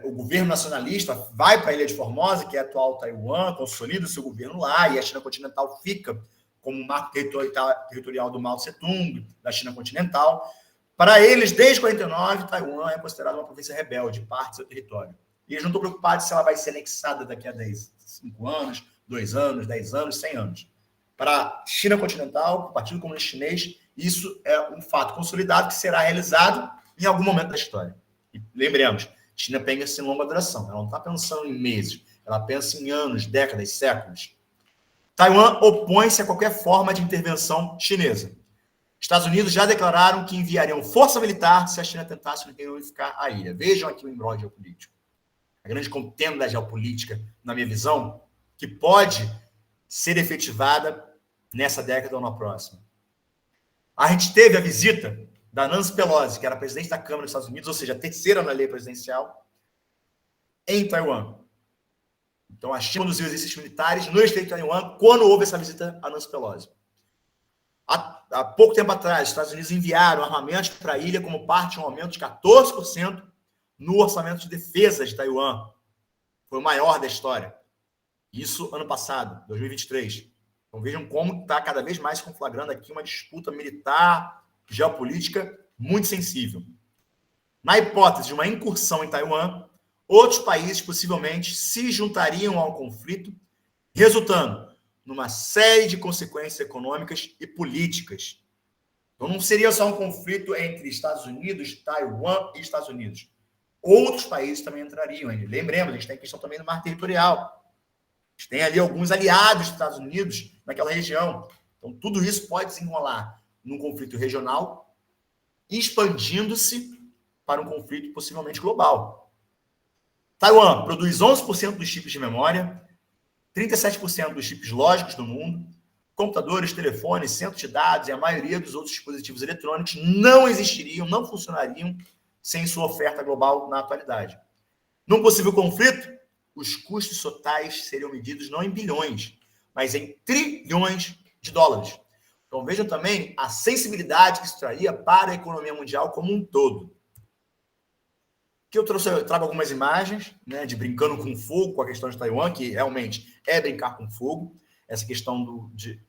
o governo nacionalista vai para a Ilha de Formosa, que é a atual Taiwan, consolida o seu governo lá, e a China continental fica como um marco territorial do Mao Tse-tung, da China continental. Para eles, desde 1949, Taiwan é considerada uma província rebelde, parte do seu território. E eles não estão preocupados se ela vai ser anexada daqui a 5 anos, 2 anos, 10 anos, 100 anos. Para a China continental, para o Partido Comunista Chinês, isso é um fato consolidado que será realizado em algum momento da história. E lembremos, China pensa em longa duração, ela não está pensando em meses, ela pensa em anos, décadas, séculos. Taiwan opõe-se a qualquer forma de intervenção chinesa. Estados Unidos já declararam que enviariam força militar se a China tentasse reunificar a ilha. Vejam aqui o embrólio geopolítico. A grande contenda da geopolítica, na minha visão, que pode ser efetivada nessa década ou na próxima. A gente teve a visita da Nancy Pelosi, que era presidente da Câmara dos Estados Unidos, ou seja, a terceira na lei presidencial, em Taiwan. Então, a China conduziu exercícios militares no estreito de Taiwan quando houve essa visita a Nancy Pelosi. Há pouco tempo atrás, os Estados Unidos enviaram armamentos para a ilha como parte de um aumento de 14% no orçamento de defesa de Taiwan. Foi o maior da história. Isso ano passado, 2023. Então, vejam como está cada vez mais se conflagrando aqui uma disputa militar, geopolítica, muito sensível. Na hipótese de uma incursão em Taiwan, outros países possivelmente se juntariam ao conflito, resultando numa série de consequências econômicas e políticas. Então, não seria só um conflito entre Estados Unidos, Taiwan e Estados Unidos. Outros países também entrariam. Lembremos, a gente tem a questão também do mar territorial. A gente tem ali alguns aliados dos Estados Unidos naquela região. Então, tudo isso pode desenrolar num conflito regional, expandindo-se para um conflito possivelmente global. Taiwan produz 11% dos chips de memória, 37% dos chips lógicos do mundo, computadores, telefones, centros de dados e a maioria dos outros dispositivos eletrônicos não existiriam, não funcionariam sem sua oferta global na atualidade. Num possível conflito, os custos totais seriam medidos não em bilhões, mas em trilhões de dólares. Então vejam também a sensibilidade que isso traria para a economia mundial como um todo. Que eu trago algumas imagens, né, de brincando com fogo, com a questão de Taiwan, que realmente é brincar com fogo. Essa questão de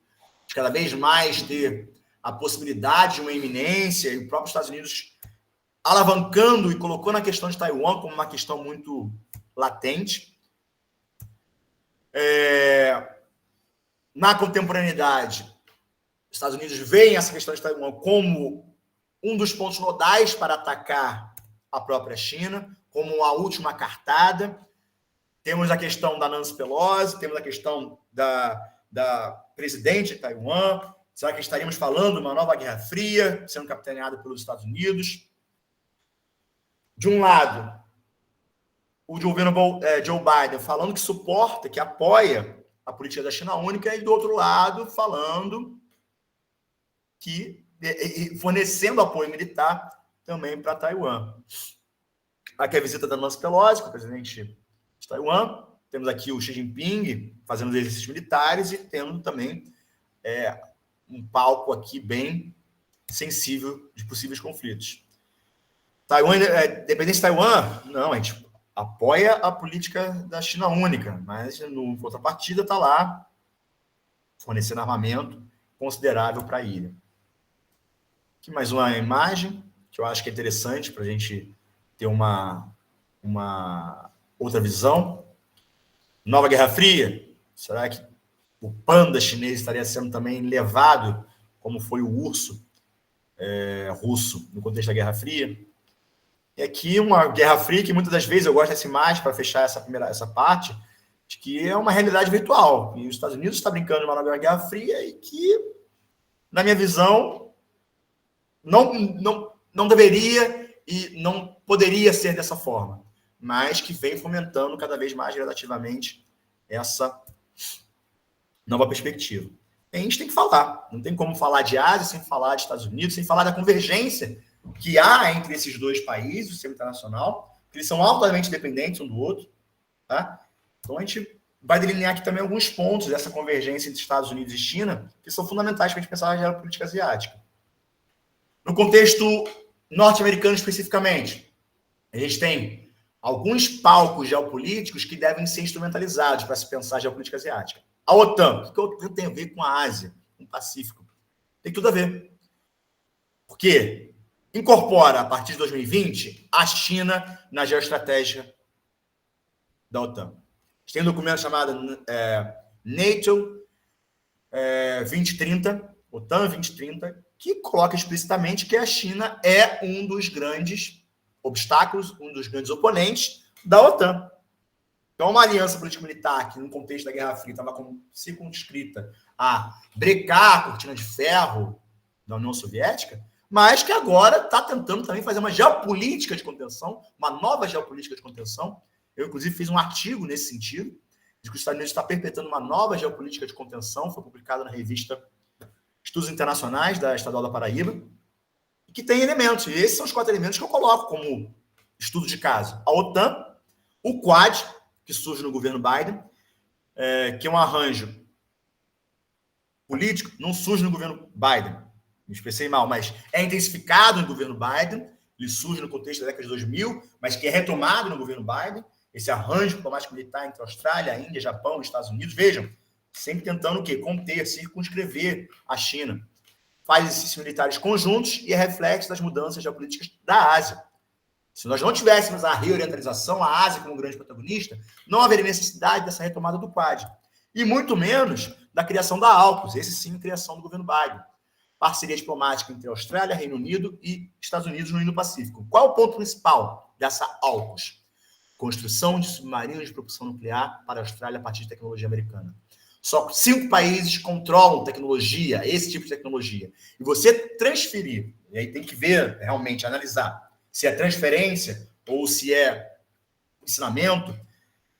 cada vez mais ter a possibilidade de uma iminência, e o próprio Estados Unidos alavancando e colocando a questão de Taiwan como uma questão muito latente. Na contemporaneidade, os Estados Unidos veem essa questão de Taiwan como um dos pontos nodais para atacar a própria China, como a última cartada. Temos a questão da Nancy Pelosi, temos a questão da presidente de Taiwan. Será que estaríamos falando de uma nova Guerra Fria sendo capitaneada pelos Estados Unidos? De um lado, o governo Joe Biden falando que suporta, que apoia a política da China única, e do outro lado, falando que fornecendo apoio militar também para Taiwan. Aqui a visita da Nancy Pelosi, que é o presidente de Taiwan. Temos aqui o Xi Jinping fazendo os exercícios militares e tendo também um palco aqui bem sensível de possíveis conflitos. Taiwan, dependência de Taiwan? Não, a gente apoia a política da China única, mas, em contrapartida, está lá fornecendo armamento considerável para a ilha. Aqui mais uma imagem que eu acho que é interessante para a gente ter uma outra visão. Nova Guerra Fria? Será que o panda chinês estaria sendo também levado, como foi o urso russo, no contexto da Guerra Fria? E aqui uma Guerra Fria que muitas das vezes eu gosto dessa imagem para fechar essa parte, de que é uma realidade virtual. E os Estados Unidos está brincando de uma nova Guerra Fria e que, na minha visão, não deveria e não poderia ser dessa forma, mas que vem fomentando cada vez mais gradativamente essa nova perspectiva. E a gente tem que falar, não tem como falar de Ásia sem falar de Estados Unidos, sem falar da convergência que há entre esses dois países, o sistema internacional, que eles são altamente dependentes um do outro, tá? Então a gente vai delinear aqui também alguns pontos dessa convergência entre Estados Unidos e China, que são fundamentais para a gente pensar na geopolítica asiática. No contexto norte-americano especificamente, a gente tem alguns palcos geopolíticos que devem ser instrumentalizados para se pensar a geopolítica asiática. A OTAN, o que a OTAN tem a ver com a Ásia, com o Pacífico? Tem tudo a ver. Porque incorpora, a partir de 2020, a China na geoestratégia da OTAN. A gente tem um documento chamado NATO 2030, OTAN 2030, que coloca explicitamente que a China é um dos grandes obstáculos, um dos grandes oponentes da OTAN. Então, uma aliança político-militar que, no contexto da Guerra Fria, estava circunscrita a brecar a cortina de ferro da União Soviética, mas que agora está tentando também fazer uma geopolítica de contenção, uma nova geopolítica de contenção. Eu, inclusive, fiz um artigo nesse sentido, de que os Estados Unidos está perpetuando uma nova geopolítica de contenção, foi publicado na revista Estudos Internacionais da Estadual da Paraíba, e que tem elementos, e esses são os 4 elementos que eu coloco como estudo de caso. A OTAN, o Quad, que surge no governo Biden, que é um arranjo político, não surge no governo Biden, me expressei mal, mas é intensificado no governo Biden, ele surge no contexto da década de 2000, mas que é retomado no governo Biden, esse arranjo diplomático militar entre Austrália, Índia, Japão e Estados Unidos, vejam, sempre tentando o quê? Conter, circunscrever a China. Faz exercícios militares conjuntos e é reflexo das mudanças geopolíticas da Ásia. Se nós não tivéssemos a reorientalização, a Ásia como grande protagonista, não haveria necessidade dessa retomada do Quad. E muito menos da criação da AUKUS, esse sim, criação do governo Biden. Parceria diplomática entre Austrália, Reino Unido e Estados Unidos no Indo-Pacífico. Qual é o ponto principal dessa AUKUS? Construção de submarinos de propulsão nuclear para a Austrália a partir de tecnologia americana. Só 5 países controlam tecnologia, esse tipo de tecnologia. E você transferir, e aí tem que ver, realmente, analisar, se é transferência ou se é ensinamento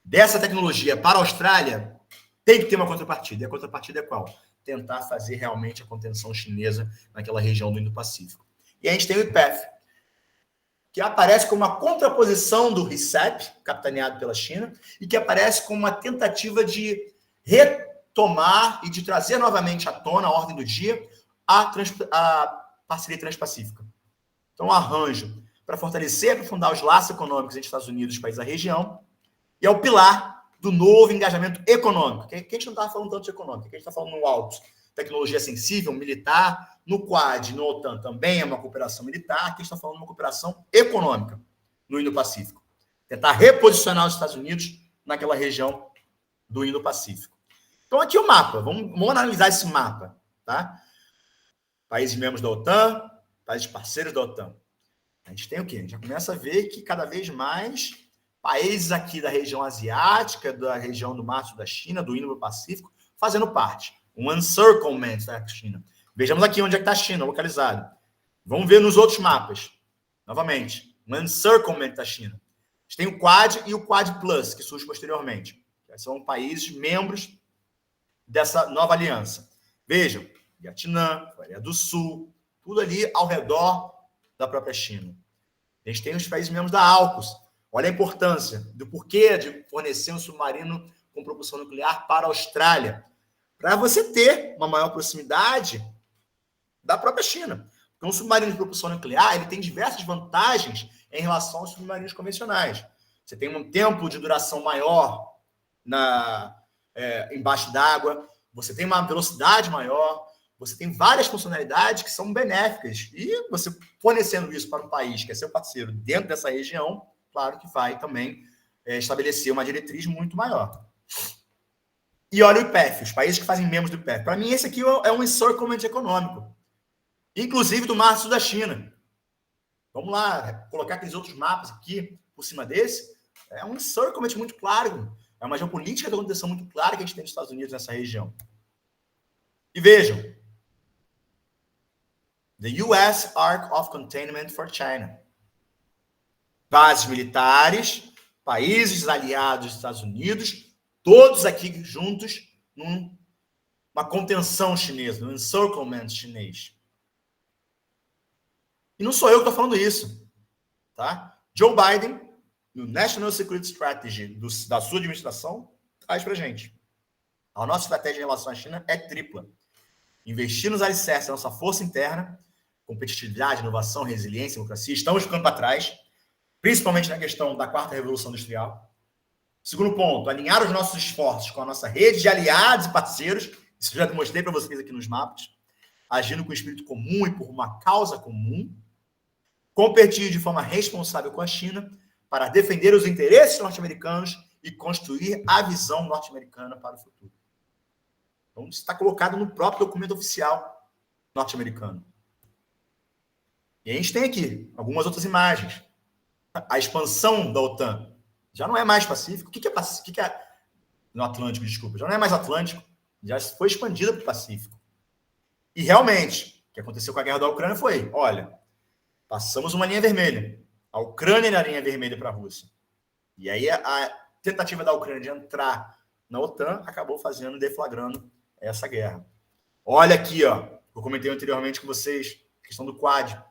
dessa tecnologia para a Austrália, tem que ter uma contrapartida. E a contrapartida é qual? Tentar fazer realmente a contenção chinesa naquela região do Indo-Pacífico. E a gente tem o IPEF, que aparece como uma contraposição do RCEP, capitaneado pela China, e que aparece como uma tentativa de retomar e de trazer novamente à tona, à ordem do dia, a parceria transpacífica. Então, um arranjo para fortalecer e aprofundar os laços econômicos entre Estados Unidos e os países da região, e é o pilar do novo engajamento econômico. Que a gente não está falando tanto de econômico, que a gente está falando no alto. Tecnologia sensível, militar, no Quad, no OTAN também é uma cooperação militar, aqui a gente está falando de uma cooperação econômica no Indo-Pacífico. Tentar reposicionar os Estados Unidos naquela região do Indo-Pacífico. Então, aqui o mapa. Vamos analisar esse mapa. Tá? Países membros da OTAN, países parceiros da OTAN. A gente tem o quê? A gente já começa a ver que cada vez mais países aqui da região asiática, da região do Mar Sul da China, do Indo-Pacífico, fazendo parte. Um encirclement da China. Vejamos aqui onde é que está a China, localizado. Vamos ver nos outros mapas. Novamente, um encirclement da China. A gente tem o Quad e o Quad Plus, que surge posteriormente. São países membros dessa nova aliança. Vejam, Vietnã, Coreia do Sul, tudo ali ao redor da própria China. A gente tem os países membros da AUKUS. Olha a importância do porquê de fornecer um submarino com propulsão nuclear para a Austrália. Para você ter uma maior proximidade da própria China. Então, o submarino de propulsão nuclear ele tem diversas vantagens em relação aos submarinos convencionais. Você tem um tempo de duração maior embaixo d'água, você tem uma velocidade maior, você tem várias funcionalidades que são benéficas. E você fornecendo isso para um país que é seu parceiro dentro dessa região, claro que vai também estabelecer uma diretriz muito maior. E olha o IPEF, os países que fazem membros do IPEF. Para mim, esse aqui é um encirclement econômico, inclusive do Mar Sul da China. Vamos lá, colocar aqueles outros mapas aqui por cima desse. É um encirclement muito claro. É uma geopolítica de contenção muito clara que a gente tem nos Estados Unidos nessa região. E vejam, the US Arc of Containment for China. Bases militares, países aliados dos Estados Unidos, todos aqui juntos numa contenção chinesa, num encirclement chinês. E não sou eu que estou falando isso. Tá? Joe Biden, no National Security Strategy da sua administração, traz para a gente. A nossa estratégia em relação à China é tripla. Investir nos alicerces da nossa força interna, competitividade, inovação, resiliência, democracia. Estamos ficando para trás, principalmente na questão da quarta revolução industrial. Segundo ponto, alinhar os nossos esforços com a nossa rede de aliados e parceiros. Isso eu já demonstrei para vocês aqui nos mapas. Agindo com espírito comum e por uma causa comum. Competir de forma responsável com a China para defender os interesses norte-americanos e construir a visão norte-americana para o futuro. Então, isso está colocado no próprio documento oficial norte-americano. E a gente tem aqui algumas outras imagens. A expansão da OTAN já não é mais Pacífico. O que é Pacífico? O que é... No Atlântico, desculpa. Já não é mais Atlântico. Já foi expandida para o Pacífico. E realmente, o que aconteceu com a guerra da Ucrânia foi, olha, passamos uma linha vermelha. A Ucrânia era a linha vermelha para a Rússia. E aí a tentativa da Ucrânia de entrar na OTAN acabou deflagrando essa guerra. Olha aqui, ó, eu comentei anteriormente com vocês, a questão do Quad.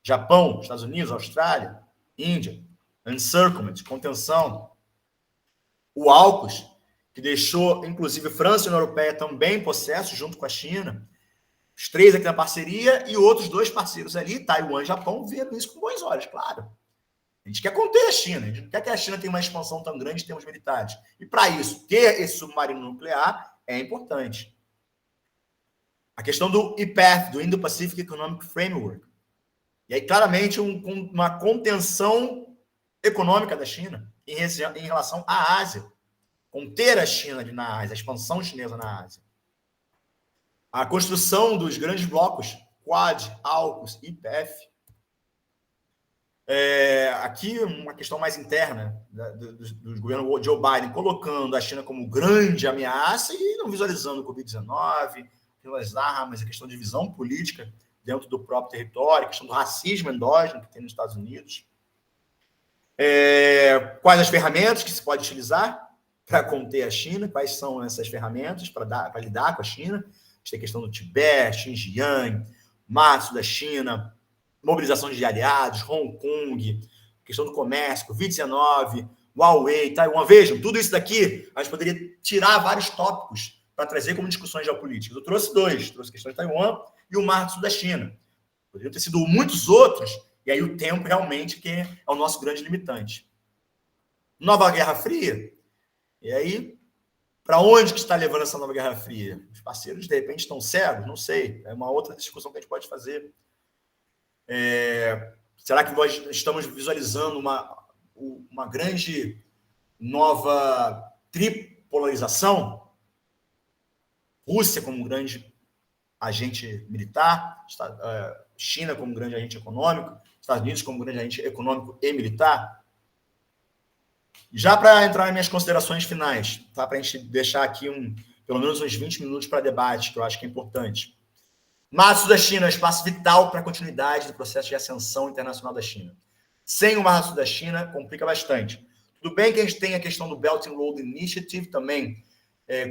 Japão, Estados Unidos, Austrália, Índia, encirclement, contenção. O AUKUS, que deixou, inclusive, França e União Europeia também em processo, junto com a China. Os três aqui na parceria e outros dois parceiros ali, Taiwan e Japão, vendo isso com bons olhos, claro. A gente quer conter a China, a gente não quer que a China tenha uma expansão tão grande em termos militares. E, para isso, ter esse submarino nuclear é importante. A questão do IPEF, do Indo-Pacific Economic Framework. E aí, claramente, uma contenção econômica da China em relação à Ásia. Conter a China na Ásia, a expansão chinesa na Ásia. A construção dos grandes blocos, Quad, AUKUS, IPEF. Aqui, uma questão mais interna do governo Joe Biden, colocando a China como grande ameaça e não visualizando o Covid-19, as armas, a questão de visão política dentro do próprio território, a questão do racismo endógeno que tem nos Estados Unidos. Quais as ferramentas que se pode utilizar para conter a China? Quais são essas ferramentas para lidar com a China? A gente tem a questão do Tibete, Xinjiang, Mar Sul da China, mobilização de aliados, Hong Kong, questão do comércio, Covid-19, Huawei, Taiwan. Vejam, tudo isso daqui, a gente poderia tirar vários tópicos para trazer como discussões geopolíticas. Eu trouxe dois, trouxe a questão de Taiwan e o Mar Sul da China. Poderiam ter sido muitos outros, e aí o tempo realmente que é o nosso grande limitante. Nova Guerra Fria, e aí, para onde que está levando essa nova Guerra Fria? Os parceiros, de repente, estão cegos? Não sei. É uma outra discussão que a gente pode fazer. Será que nós estamos visualizando uma grande nova tripolarização? Rússia como um grande agente militar, China como um grande agente econômico, Estados Unidos como um grande agente econômico e militar? Já para entrar nas minhas considerações finais, tá? Para a gente deixar aqui pelo menos uns 20 minutos para debate, que eu acho que é importante. Mar Sul da China é um espaço vital para a continuidade do processo de ascensão internacional da China. Sem o Mar Sul da China, complica bastante. Tudo bem que a gente tem a questão do Belt and Road Initiative também,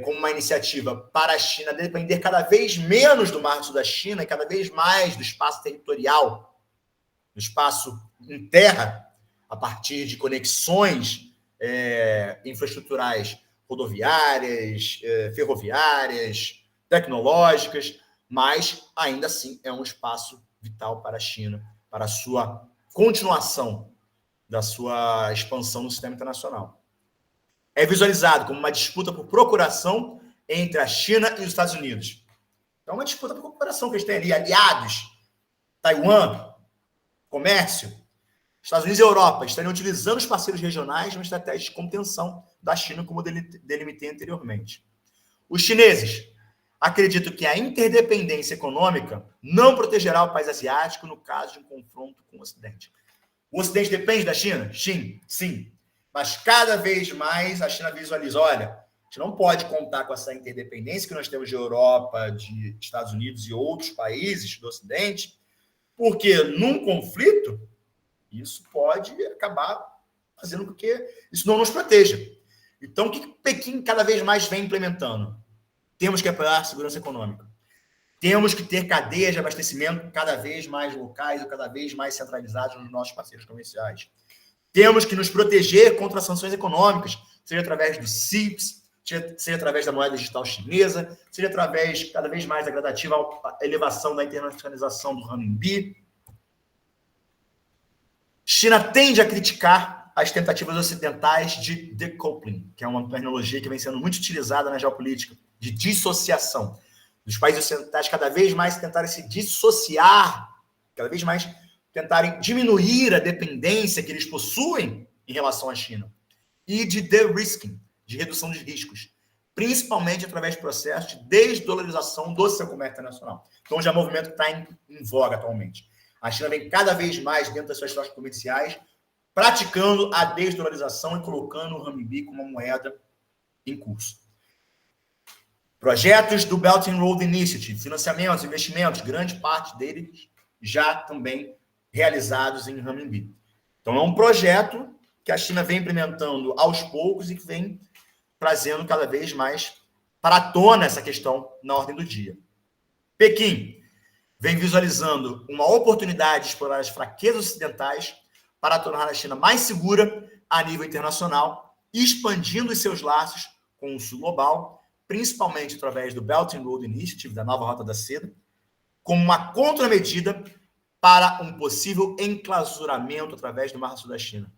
como uma iniciativa para a China depender cada vez menos do Mar Sul da China e cada vez mais do espaço territorial, do espaço em terra, a partir de conexões infraestruturais rodoviárias, ferroviárias, tecnológicas, mas ainda assim é um espaço vital para a China, para a sua continuação da sua expansão no sistema internacional. É visualizado como uma disputa por procuração entre a China e os Estados Unidos. Então, uma disputa por procuração que eles têm ali, aliados, Taiwan, comércio. Estados Unidos e Europa estariam utilizando os parceiros regionais numa estratégia de contenção da China, como delimitei anteriormente. Os chineses acreditam que a interdependência econômica não protegerá o país asiático no caso de um confronto com o Ocidente. O Ocidente depende da China? Sim. Mas cada vez mais a China visualiza, olha, a gente não pode contar com essa interdependência que nós temos de Europa, de Estados Unidos e outros países do Ocidente, porque num conflito, isso pode acabar fazendo com que isso não nos proteja. Então, o que Pequim cada vez mais vem implementando? Temos que apoiar a segurança econômica. Temos que ter cadeias de abastecimento cada vez mais locais ou cada vez mais centralizadas nos nossos parceiros comerciais. Temos que nos proteger contra sanções econômicas, seja através do CIPS, seja através da moeda digital chinesa, seja através, cada vez mais, da gradativa elevação da internacionalização do renminbi. China tende a criticar as tentativas ocidentais de decoupling, que é uma terminologia que vem sendo muito utilizada na geopolítica, de dissociação. Os países ocidentais cada vez mais tentarem se dissociar, cada vez mais tentarem diminuir a dependência que eles possuem em relação à China. E de de-risking, de redução de riscos, principalmente através de processos de desdolarização do seu comércio internacional. Então, já é um movimento que está em voga atualmente. A China vem cada vez mais dentro das suas trocas comerciais, praticando a desdolarização e colocando o renminbi como uma moeda em curso. Projetos do Belt and Road Initiative, financiamentos, investimentos, grande parte deles já também realizados em renminbi. Então, é um projeto que a China vem implementando aos poucos e que vem trazendo cada vez mais para a tona essa questão na ordem do dia. Pequim vem visualizando uma oportunidade de explorar as fraquezas ocidentais para tornar a China mais segura a nível internacional, expandindo os seus laços com o sul global, principalmente através do Belt and Road Initiative, da nova Rota da Seda, como uma contramedida para um possível enclausuramento através do Mar Sul da China.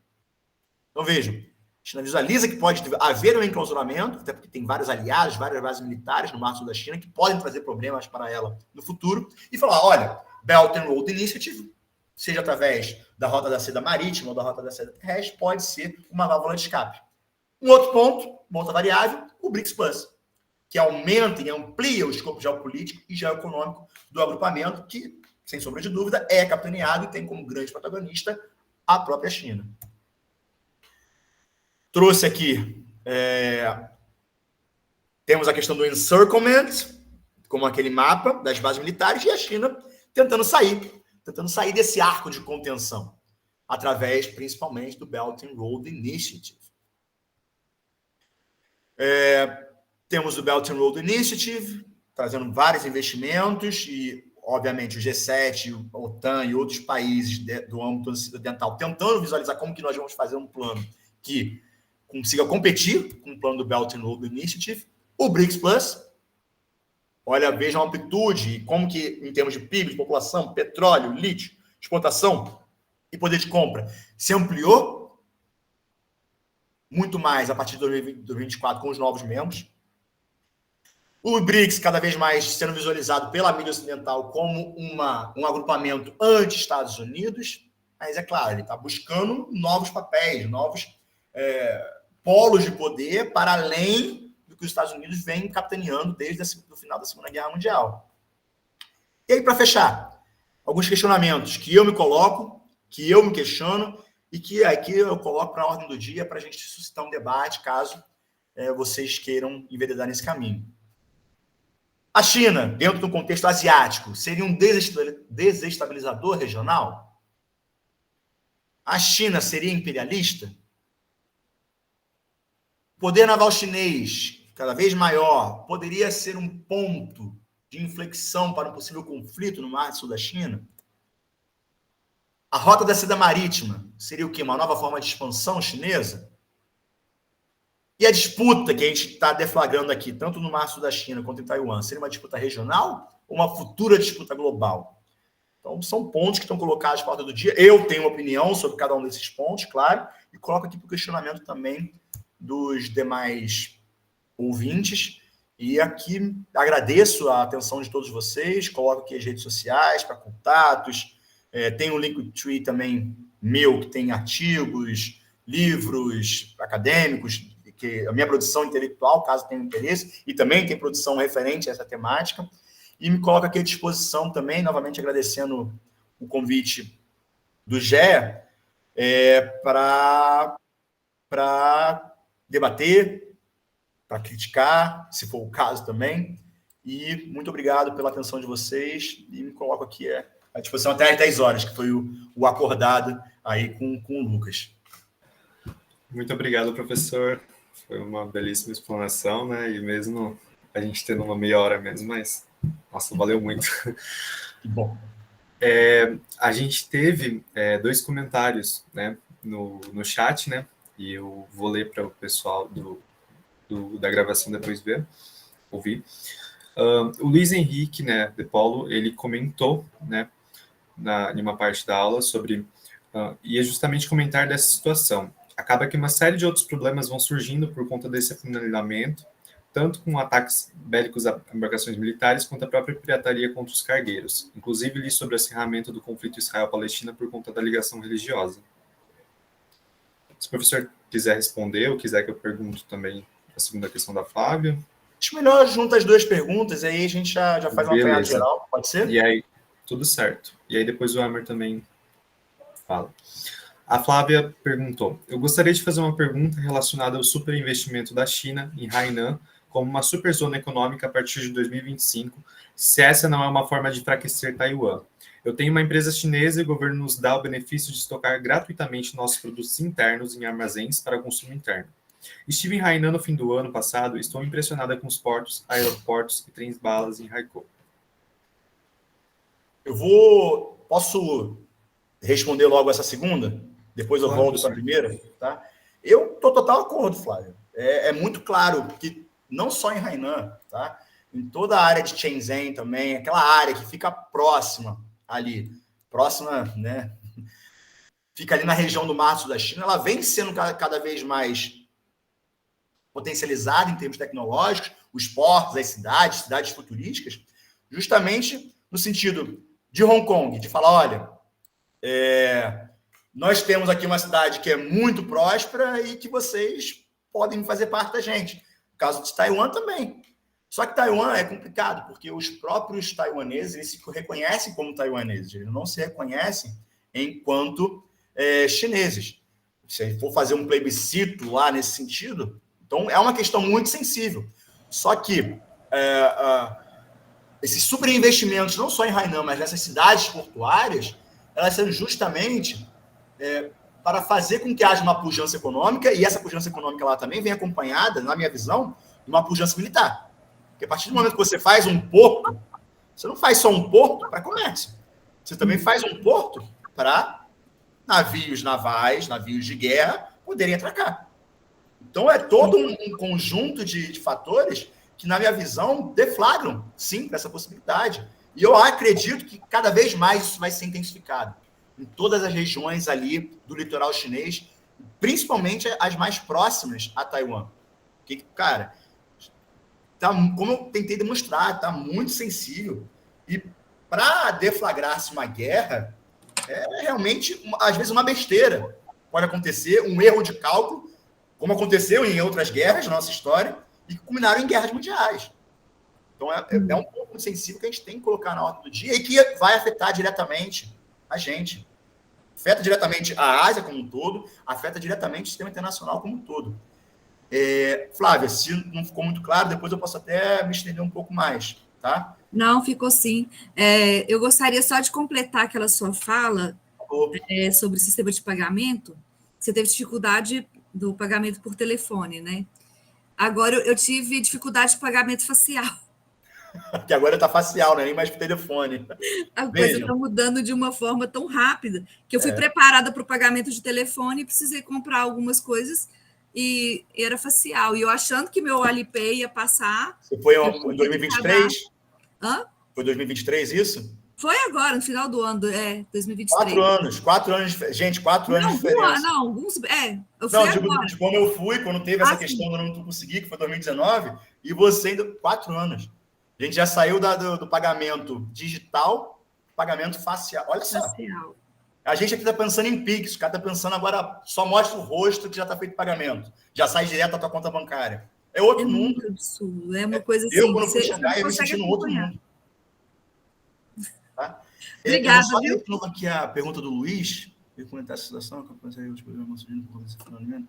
Então, vejam, a China visualiza que pode haver um enclausuramento, até porque tem vários aliados, várias bases militares no Mar Sul da China que podem trazer problemas para ela no futuro, e falar, olha, Belt and Road Initiative, seja através da Rota da Seda Marítima ou da Rota da Seda Terrestre, pode ser uma válvula de escape. Um outro ponto, uma outra variável, o BRICS Plus, que aumenta e amplia o escopo geopolítico e geoeconômico do agrupamento, que, sem sombra de dúvida, é capitaneado e tem como grande protagonista a própria China. Trouxe aqui, temos a questão do encirclement, como aquele mapa das bases militares, e a China tentando sair desse arco de contenção, através, principalmente, do Belt and Road Initiative. Temos o Belt and Road Initiative, trazendo vários investimentos e, obviamente, o G7, a OTAN e outros países do âmbito ocidental tentando visualizar como que nós vamos fazer um plano que consiga competir com o plano do Belt and Road Initiative. O BRICS Plus, olha, vejam a amplitude e como que, em termos de PIB, de população, petróleo, lítio, exportação e poder de compra, se ampliou muito mais a partir de 2024 com os novos membros. O BRICS cada vez mais sendo visualizado pela mídia ocidental como um agrupamento anti-Estados Unidos, mas é claro, ele está buscando novos papéis, novos polos de poder para além do que os Estados Unidos vem capitaneando desde o final da Segunda Guerra Mundial. E aí, para fechar, alguns questionamentos que eu me coloco, que eu me questiono e que aqui eu coloco para a ordem do dia para a gente suscitar um debate, caso vocês queiram enveredar nesse caminho. A China, dentro do contexto asiático, seria um desestabilizador regional? A China seria imperialista? O poder naval chinês, cada vez maior, poderia ser um ponto de inflexão para um possível conflito no Mar Sul da China? A Rota da Seda Marítima seria o quê? Uma nova forma de expansão chinesa? E a disputa que a gente está deflagrando aqui, tanto no Mar Sul da China quanto em Taiwan, seria uma disputa regional ou uma futura disputa global? Então, são pontos que estão colocados na pauta do dia. Eu tenho uma opinião sobre cada um desses pontos, claro, e coloco aqui para o questionamento também dos demais ouvintes. E aqui agradeço a atenção de todos vocês, coloco aqui as redes sociais para contatos, tem um Linktree também meu, que tem artigos, livros acadêmicos, que a minha produção intelectual, caso tenha interesse, e também tem produção referente a essa temática. E me coloco aqui à disposição também, novamente agradecendo o convite do GEA, para debater, para criticar, se for o caso também. E muito obrigado pela atenção de vocês. E me coloco aqui à disposição até às 10 horas, que foi o acordado aí com o Lucas. Muito obrigado, professor. Foi uma belíssima explanação, né? E mesmo a gente tendo uma meia hora mesmo, mas, nossa, valeu muito. Que bom. A gente teve 2 comentários, né, no chat, né? E eu vou ler para o pessoal da gravação depois ouvir. O Luiz Henrique, né, de Paulo, ele comentou, né, em uma parte da aula sobre... ia justamente comentar dessa situação. Acaba que uma série de outros problemas vão surgindo por conta desse afunilamento, tanto com ataques bélicos a embarcações militares, quanto a própria pirataria contra os cargueiros. Inclusive, li sobre o acirramento do conflito Israel-Palestina por conta da ligação religiosa. Se o professor quiser responder, ou quiser que eu pergunte também a segunda questão da Flávia. Acho melhor juntar as 2 perguntas, aí a gente já faz uma apanhada geral, pode ser? E aí, tudo certo. E aí depois o Amer também fala. A Flávia perguntou: eu gostaria de fazer uma pergunta relacionada ao superinvestimento da China em Hainan como uma superzona econômica a partir de 2025, se essa não é uma forma de enfraquecer Taiwan. Eu tenho uma empresa chinesa e o governo nos dá o benefício de estocar gratuitamente nossos produtos internos em armazéns para consumo interno. Estive em Hainan no fim do ano passado e estou impressionada com os portos, aeroportos e trens-balas em Haikou. Posso responder logo essa segunda? Depois eu Claro, volto para a primeira, tá? Eu estou total acordo, Flávio. É muito claro que não só em Hainan, tá? Em toda a área de Shenzhen também, aquela área que fica próxima, né? Fica ali na região do Mar da China, ela vem sendo cada vez mais potencializada em termos tecnológicos, os portos, as cidades futurísticas, justamente no sentido de Hong Kong, de falar, olha, nós temos aqui uma cidade que é muito próspera e que vocês podem fazer parte da gente. No caso de Taiwan também. Só que Taiwan é complicado, porque os próprios taiwaneses eles se reconhecem como taiwaneses, eles não se reconhecem enquanto chineses. Se for fazer um plebiscito lá nesse sentido, então é uma questão muito sensível. Só que esses superinvestimentos, não só em Hainan, mas nessas cidades portuárias, elas são justamente para fazer com que haja uma pujança econômica, e essa pujança econômica lá também vem acompanhada, na minha visão, de uma pujança militar. Porque a partir do momento que você faz um porto, você não faz só um porto para comércio. Você também faz um porto para navios navais, navios de guerra, poderem atracar. Então, é todo um conjunto de fatores que, na minha visão, deflagram, sim, essa possibilidade. E eu acredito que cada vez mais isso vai ser intensificado em todas as regiões ali do litoral chinês, principalmente as mais próximas a Taiwan. Porque, cara, como eu tentei demonstrar, está muito sensível. E para deflagrar-se uma guerra, é realmente, às vezes, uma besteira. Pode acontecer um erro de cálculo, como aconteceu em outras guerras na nossa história, e que culminaram em guerras mundiais. Então, é um ponto muito sensível que a gente tem que colocar na ordem do dia e que vai afetar diretamente a gente. Afeta diretamente a Ásia como um todo, afeta diretamente o sistema internacional como um todo. Flávia, se não ficou muito claro, depois eu posso até me estender um pouco mais, tá? Não, ficou sim. Eu gostaria só de completar aquela sua fala sobre o sistema de pagamento. Você teve dificuldade do pagamento por telefone, né? Agora eu tive dificuldade de pagamento facial. Que agora está facial, né? Nem mais por telefone. A coisa está mudando de uma forma tão rápida que eu fui preparada para o pagamento de telefone e precisei comprar algumas coisas e era facial. E eu achando que meu Alipay ia passar... Você foi em 2023? Hã? Foi 2023 isso? Foi agora, no final do ano, 2023. 4 anos, gente, 4 anos de diferença. Não, alguns, eu fui não, agora. de como eu fui, quando teve essa questão do não conseguir, que foi 2019, e você ainda, 4 anos. A gente já saiu do pagamento digital, pagamento facial. Olha só. Facial. A gente aqui está pensando em Pix, o cara está pensando agora, só mostra o rosto que já está feito pagamento. Já sai direto da tua conta bancária. É outro mundo. Muito absurdo. É uma coisa assim. Eu, quando fui chegar, eu me senti no outro mundo. Tá? Obrigada, só viu? de novo aqui a pergunta do Luiz. Eu comentar essa situação, que eu pensei que eu não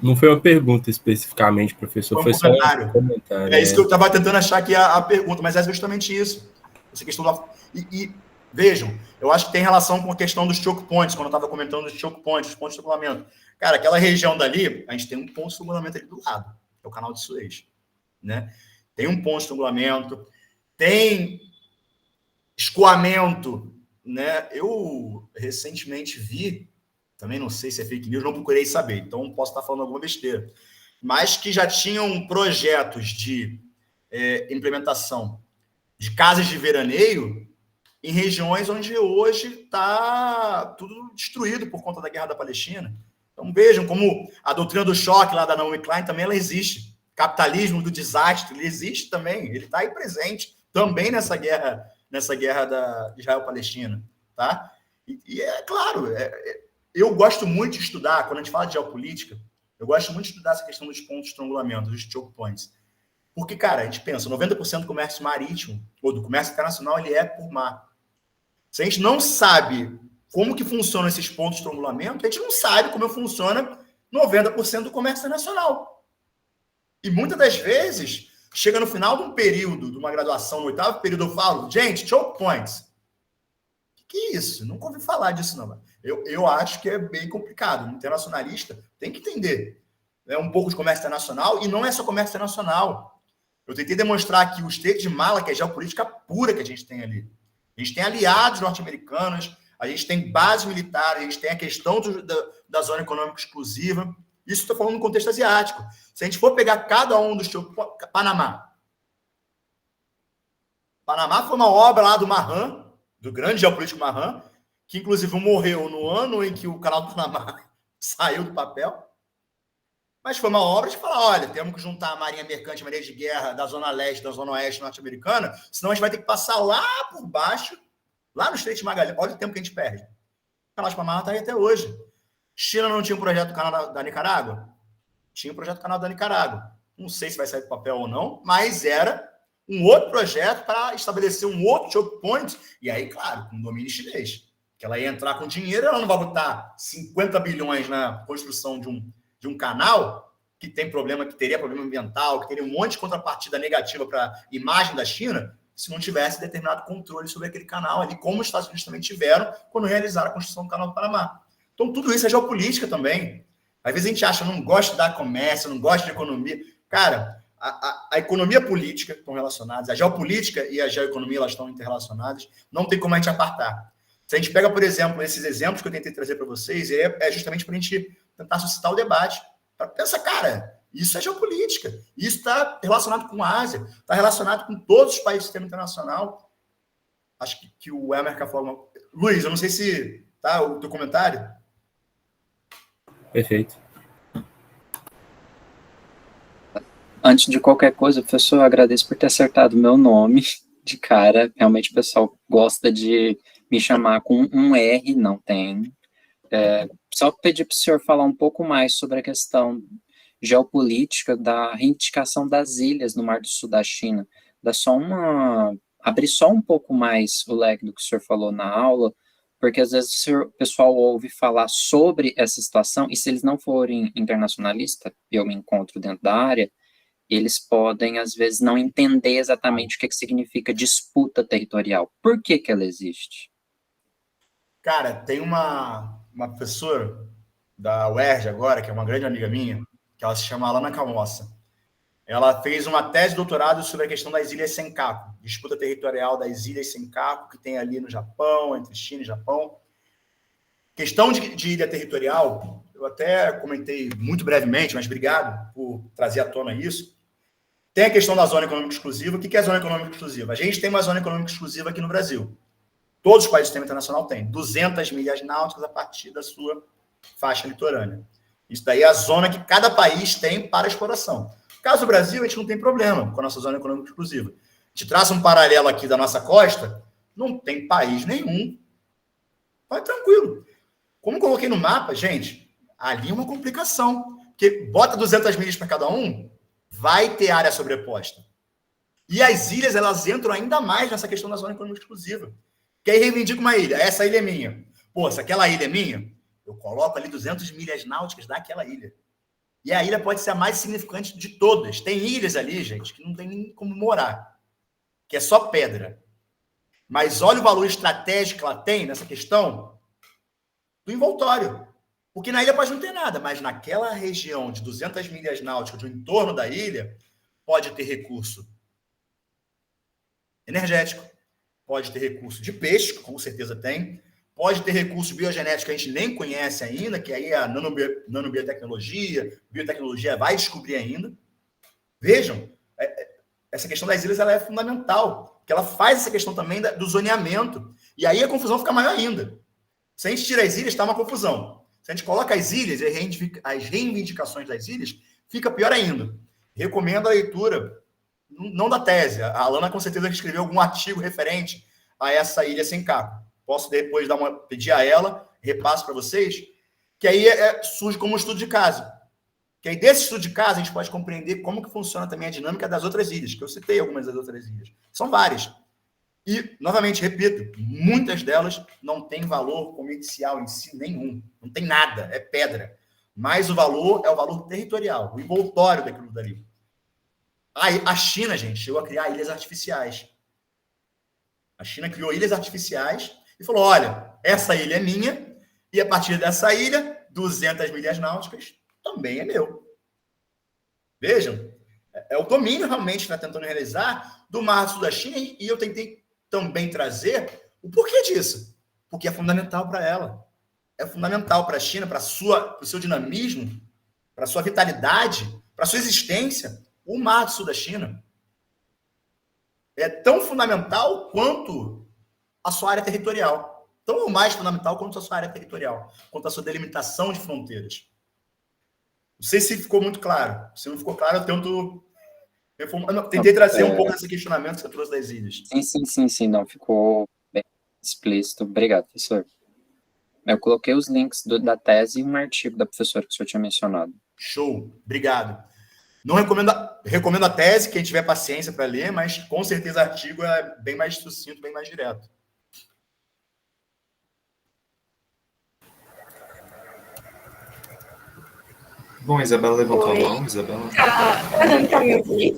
Não foi uma pergunta especificamente, professor, foi só um comentário. É isso que eu estava tentando achar aqui a pergunta, mas é justamente isso. Essa questão e vejam, eu acho que tem relação com a questão dos choke points, quando eu estava comentando dos choke points, os pontos de estrangulamento. Cara, aquela região dali, a gente tem um ponto de estrangulamento ali do lado, que é o canal de Suez. Né? Tem um ponto de estrangulamento, tem escoamento. Né? Eu recentemente vi, também não sei se é fake news, não procurei saber, então posso estar falando alguma besteira, mas que já tinham projetos de implementação de casas de veraneio em regiões onde hoje está tudo destruído por conta da guerra da Palestina. Então vejam como a doutrina do choque lá da Naomi Klein também ela existe. Capitalismo do desastre, ele existe também, ele está aí presente também nessa guerra da Israel-Palestina. Tá? E é claro, eu gosto muito de estudar, quando a gente fala de geopolítica, eu gosto muito de estudar essa questão dos pontos de estrangulamento, dos choke points. Porque, cara, a gente pensa, 90% do comércio marítimo, ou do comércio internacional, ele é por mar. Se a gente não sabe como que funcionam esses pontos de estrangulamento, a gente não sabe como funciona 90% do comércio internacional. E muitas das vezes, chega no final de um período, de uma graduação, no 8º período, eu falo, gente, choke points. Que é isso? Nunca ouvi falar disso, não. Eu acho que é bem complicado. Um internacionalista tem que entender. É um pouco de comércio internacional, e não é só comércio internacional. Eu tentei demonstrar aqui o Estreito de Malha, que é a geopolítica pura que a gente tem ali. A gente tem aliados norte-americanos, a gente tem base militar, a gente tem a questão da zona econômica exclusiva. Isso estou falando no contexto asiático. Se a gente for pegar cada um dos... Panamá. Panamá foi uma obra lá do Mahan, do grande geopolítico Mahan, que inclusive morreu no ano em que o canal do Panamá saiu do papel. Mas foi uma obra de falar, olha, temos que juntar a marinha mercante, a marinha de guerra da zona leste, da zona oeste norte-americana, senão a gente vai ter que passar lá por baixo, lá no Estreito de Magalhães. Olha o tempo que a gente perde. O canal de Panamá está aí até hoje. China não tinha um projeto do canal da Nicarágua? Tinha um projeto do canal da Nicarágua. Não sei se vai sair do papel ou não, mas era um outro projeto para estabelecer um outro choke point, e aí, claro, com domínio chinês. Que ela ia entrar com dinheiro, ela não vai botar 50 bilhões na construção de um canal que tem problema, que teria problema ambiental, que teria um monte de contrapartida negativa para a imagem da China, se não tivesse determinado controle sobre aquele canal ali, como os Estados Unidos também tiveram quando realizaram a construção do canal do Panamá. Então, tudo isso é geopolítica também. Às vezes a gente acha, não gosta de dar comércio, não gosta de economia. Cara, a economia política estão relacionadas, a geopolítica e a geoeconomia elas estão interrelacionadas, não tem como a gente apartar. Se a gente pega, por exemplo, esses exemplos que eu tentei trazer para vocês, é justamente para a gente tentar suscitar o debate. Pensa, cara, isso é geopolítica. Isso está relacionado com a Ásia, está relacionado com todos os países do sistema internacional. Acho que o Elmer quer falar uma... Luiz, eu não sei se tá o teu comentário. Perfeito. Antes de qualquer coisa, professor, eu agradeço por ter acertado o meu nome de cara. Realmente o pessoal gosta de me chamar com um R, não tem. Só pedir para o senhor falar um pouco mais sobre a questão geopolítica da reivindicação das ilhas no Mar do Sul da China. Abrir só um pouco mais o leque do que o senhor falou na aula, porque às vezes o pessoal ouve falar sobre essa situação, e se eles não forem internacionalistas, eu me encontro dentro da área, eles podem, às vezes, não entender exatamente o que significa disputa territorial. Por que ela existe? Cara, tem uma professora da UERJ agora, que é uma grande amiga minha, que ela se chama Alana Camossa. Ela fez uma tese de doutorado sobre a questão das Ilhas Senkaku, disputa territorial das Ilhas Senkaku, que tem ali no Japão, entre China e Japão. Questão de ilha territorial, eu até comentei muito brevemente, mas obrigado por trazer à tona isso. Tem a questão da zona econômica exclusiva. O que é a zona econômica exclusiva? A gente tem uma zona econômica exclusiva aqui no Brasil. Todos os países do sistema internacional têm 200 milhas náuticas a partir da sua faixa litorânea. Isso daí é a zona que cada país tem para exploração. No caso do Brasil, a gente não tem problema com a nossa zona econômica exclusiva. A gente traça um paralelo aqui da nossa costa, não tem país nenhum. Vai tranquilo. Como coloquei no mapa, gente, ali é uma complicação. Porque bota 200 milhas para cada um, vai ter área sobreposta. E as ilhas, elas entram ainda mais nessa questão da zona econômica exclusiva. Que aí reivindica uma ilha. Essa ilha é minha. Pô, se aquela ilha é minha, eu coloco ali 200 milhas náuticas daquela ilha. E a ilha pode ser a mais significante de todas. Tem ilhas ali, gente, que não tem nem como morar. Que é só pedra. Mas olha o valor estratégico que ela tem nessa questão do envoltório. Porque na ilha pode não ter nada, mas naquela região de 200 milhas náuticas do entorno da ilha, pode ter recurso energético, pode ter recurso de peixe, que com certeza tem, pode ter recurso biogenético que a gente nem conhece ainda, que aí é a nanobiotecnologia, biotecnologia vai descobrir ainda. Vejam, essa questão das ilhas ela é fundamental, porque ela faz essa questão também do zoneamento, e aí a confusão fica maior ainda. Se a gente tira as ilhas, está uma confusão. Se a gente coloca as ilhas, as reivindicações das ilhas, fica pior ainda. Recomendo a leitura, não da tese. A Alana com certeza escreveu algum artigo referente a essa ilha sem caco. Posso depois pedir a ela, repasso para vocês, que aí surge como um estudo de caso. Que aí desse estudo de caso a gente pode compreender como que funciona também a dinâmica das outras ilhas, que eu citei algumas das outras ilhas. São várias. E, novamente, repito, muitas delas não têm valor comercial em si nenhum. Não tem nada, é pedra. Mas o valor é o valor territorial, o envoltório daquilo dali. A China, gente, chegou a criar ilhas artificiais. A China criou ilhas artificiais e falou, olha, essa ilha é minha e a partir dessa ilha, 200 milhas náuticas também é meu. Vejam, é o domínio realmente que está tentando realizar do Mar Sul da China e eu tentei também trazer o porquê disso. Porque é fundamental para ela. É fundamental para a China, para o seu dinamismo, para a sua vitalidade, para a sua existência. O Mar do Sul da China é tão fundamental quanto a sua área territorial. Tão ou mais fundamental quanto a sua área territorial, quanto a sua delimitação de fronteiras. Não sei se ficou muito claro. Se não ficou claro, eu tentei trazer um pouco desse questionamento que você trouxe das ilhas. Sim. Não, ficou bem explícito. Obrigado, professor. Eu coloquei os links da tese e um artigo da professora que o senhor tinha mencionado. Show. Obrigado. Não recomendo a tese, quem tiver paciência para ler, mas com certeza o artigo é bem mais sucinto, bem mais direto. Bom, Isabela levantou a mão. Isabela. Tá dando para me ouvir?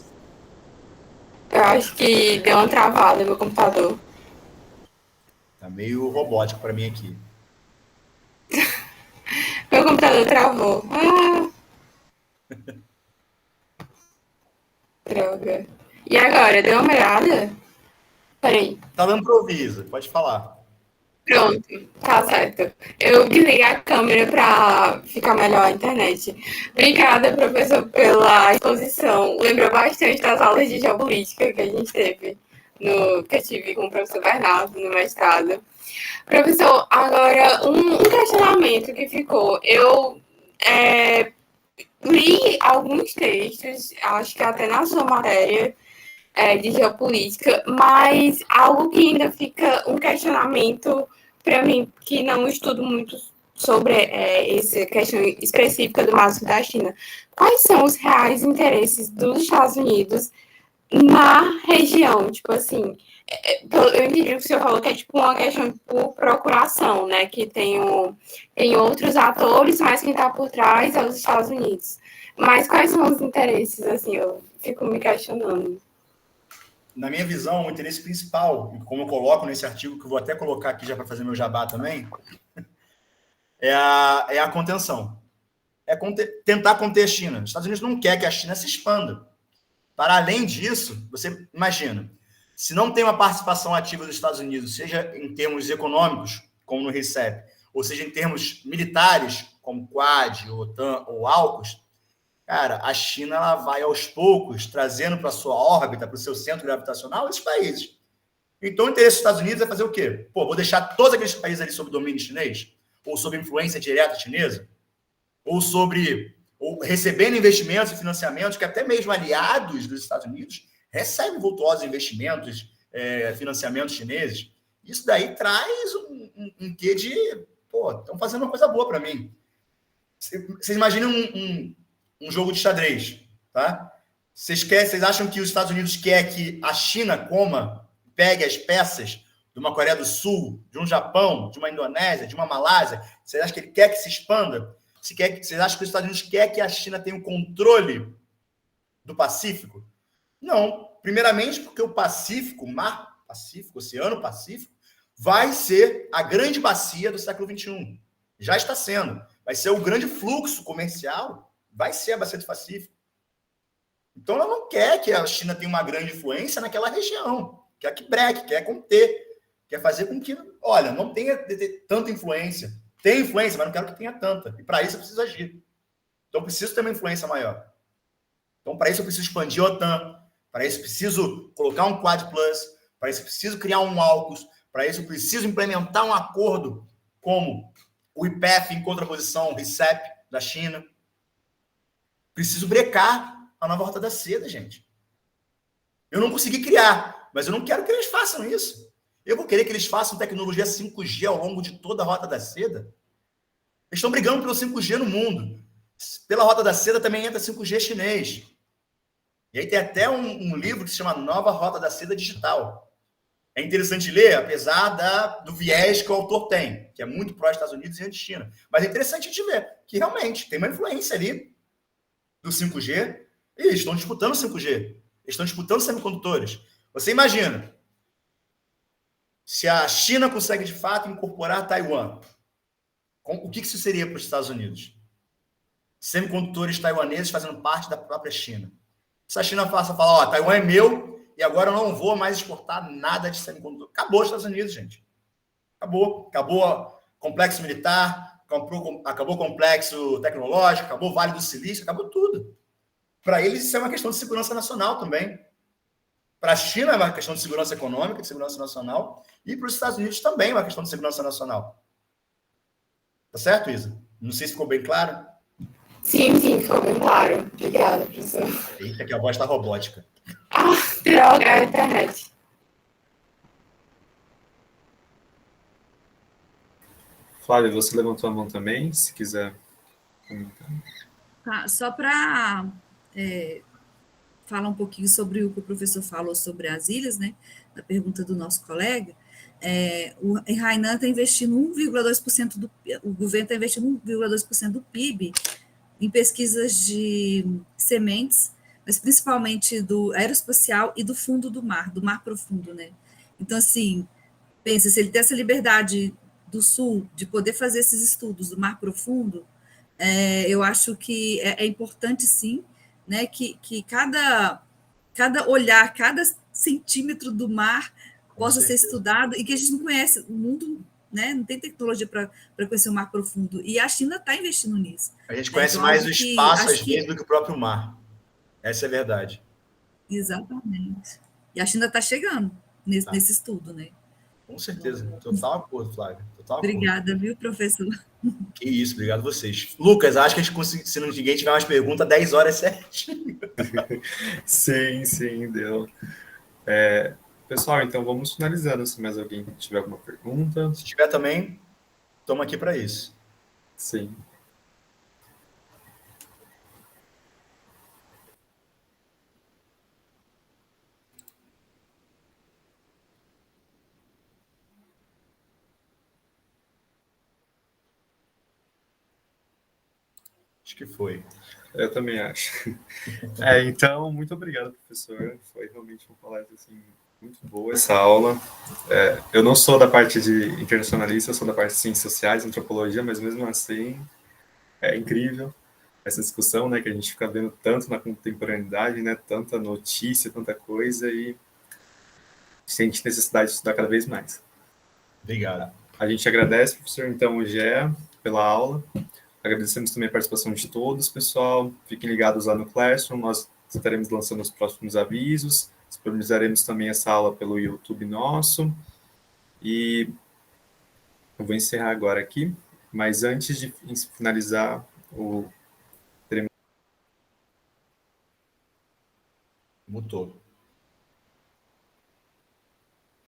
Eu acho que deu uma travada no meu computador. Tá meio robótico para mim aqui. Meu computador travou. Droga. E agora? Deu uma olhada? Peraí. Tá dando para ouvir, Isa. Pode falar. Pronto, tá certo. Eu desliguei a câmera para ficar melhor a internet. Obrigada, professor, pela exposição. Lembrou bastante das aulas de geopolítica que a gente teve, que eu tive com o professor Bernardo no mestrado. Professor, agora um questionamento que ficou. Eu li alguns textos, acho que até na sua matéria, de geopolítica, mas algo que ainda fica um questionamento para mim, que não estudo muito sobre essa questão específica do Mar Sul da China. Quais são os reais interesses dos Estados Unidos na região? Tipo assim, eu entendi que o senhor falou que é tipo uma questão por procuração, né? Que tem outros atores, mas quem está por trás é os Estados Unidos. Mas quais são os interesses? Assim, eu fico me questionando. Na minha visão, o interesse principal, como eu coloco nesse artigo, que eu vou até colocar aqui já para fazer meu jabá também, é a contenção. Tentar conter a China. Os Estados Unidos não quer que a China se expanda. Para além disso, você imagina, se não tem uma participação ativa dos Estados Unidos, seja em termos econômicos, como no RCEP, ou seja em termos militares, como Quad, OTAN ou AUKUS, Cara, a China ela vai aos poucos trazendo para sua órbita, para o seu centro gravitacional, esses países. Então, o interesse dos Estados Unidos é fazer o quê? Pô, vou deixar todos aqueles países ali sob domínio chinês? Ou sob influência direta chinesa? Ou recebendo investimentos e financiamentos que até mesmo aliados dos Estados Unidos recebem vultuosos investimentos, financiamentos chineses. Isso daí traz um quê de... Pô, estão fazendo uma coisa boa para mim. Vocês imaginam um jogo de xadrez, tá? Vocês acham que os Estados Unidos quer que a China pegue as peças de uma Coreia do Sul, de um Japão, de uma Indonésia, de uma Malásia? Vocês acham que ele quer que se expanda? Vocês acham que os Estados Unidos quer que a China tenha o controle do Pacífico? Não. Primeiramente, porque o Pacífico, o Mar Pacífico, o Oceano Pacífico, vai ser a grande bacia do século XXI. Já está sendo. Vai ser o grande fluxo comercial, vai ser a bacia do Pacífico. Então, ela não quer que a China tenha uma grande influência naquela região. Quer que breque, quer conter, quer fazer com que, olha, não tenha tanta influência. Tem influência, mas não quero que tenha tanta. E para isso eu preciso agir. Então, eu preciso ter uma influência maior. Então, para isso eu preciso expandir a OTAN, para isso eu preciso colocar um Quad Plus, para isso eu preciso criar um AUKUS, para isso eu preciso implementar um acordo como o IPEF em contraposição ao RCEP da China. Preciso brecar a nova Rota da Seda, gente. Eu não consegui criar, mas eu não quero que eles façam isso. Eu vou querer que eles façam tecnologia 5G ao longo de toda a Rota da Seda. Eles estão brigando pelo 5G no mundo. Pela Rota da Seda também entra 5G chinês. E aí tem até um livro que se chama Nova Rota da Seda Digital. É interessante ler, apesar do viés que o autor tem, que é muito pró-Estados Unidos e anti-China. Mas é interessante de ver que realmente tem uma influência ali do 5G e eles estão disputando o 5G. Eles estão disputando semicondutores. Você imagina, se a China consegue, de fato, incorporar Taiwan, o que isso seria para os Estados Unidos? Semicondutores taiwaneses fazendo parte da própria China. Se a China fala, Taiwan é meu e agora eu não vou mais exportar nada de semicondutor. Acabou os Estados Unidos, gente. Acabou. Acabou o complexo militar, acabou o complexo tecnológico, acabou o Vale do Silício, acabou tudo. Para eles, isso é uma questão de segurança nacional também. Para a China é uma questão de segurança econômica, de segurança nacional, e para os Estados Unidos também é uma questão de segurança nacional. Tá certo, Isa? Não sei se ficou bem claro. Sim, ficou bem claro. Obrigada, professor. Eita, que a voz está robótica. Droga, é a internet. Flávia, você levantou a mão também, se quiser comentar. Tá, só para falar um pouquinho sobre o que o professor falou sobre as ilhas, né? Da pergunta do nosso colega. O Hainan está investindo 1,2% do o governo está investindo 1,2% do PIB em pesquisas de sementes, mas principalmente do aeroespacial e do fundo do mar profundo, né? Então, assim, pensa, se ele tem essa liberdade do Sul de poder fazer esses estudos do mar profundo, eu acho que é importante, sim, né, que cada olhar, cada centímetro do mar possa ser estudado e que a gente não conhece o mundo, né? Não tem tecnologia para conhecer o mar profundo. E a China está investindo nisso. A gente conhece mais o espaço, às vezes, do que o próprio mar. Essa é a verdade. Exatamente. E a China está chegando nesse estudo, né? Com certeza. Total acordo, Flávia. Total Obrigada, acordo. Viu, professor? Que isso, obrigado a vocês. Lucas, acho que a gente conseguiu, se ninguém tiver mais perguntas, 10 horas certinho. Sim, deu. Pessoal, então vamos finalizando. Se mais alguém tiver alguma pergunta. Se tiver também, estamos aqui para isso. Sim. Acho que foi. Eu também acho. Então, muito obrigado, professor. Foi realmente uma palestra assim, muito boa essa aula. Eu não sou da parte de internacionalista, eu sou da parte de ciências sociais, antropologia, mas mesmo assim é incrível essa discussão, né, que a gente fica vendo tanto na contemporaneidade, né, tanta notícia, tanta coisa, e sente necessidade de estudar cada vez mais. Obrigado. A gente agradece, professor, então, o Gé, pela aula. Agradecemos também a participação de todos, pessoal. Fiquem ligados lá no Classroom, nós estaremos lançando os próximos avisos, disponibilizaremos também essa aula pelo YouTube nosso. E eu vou encerrar agora aqui, mas antes de finalizar, Mutou.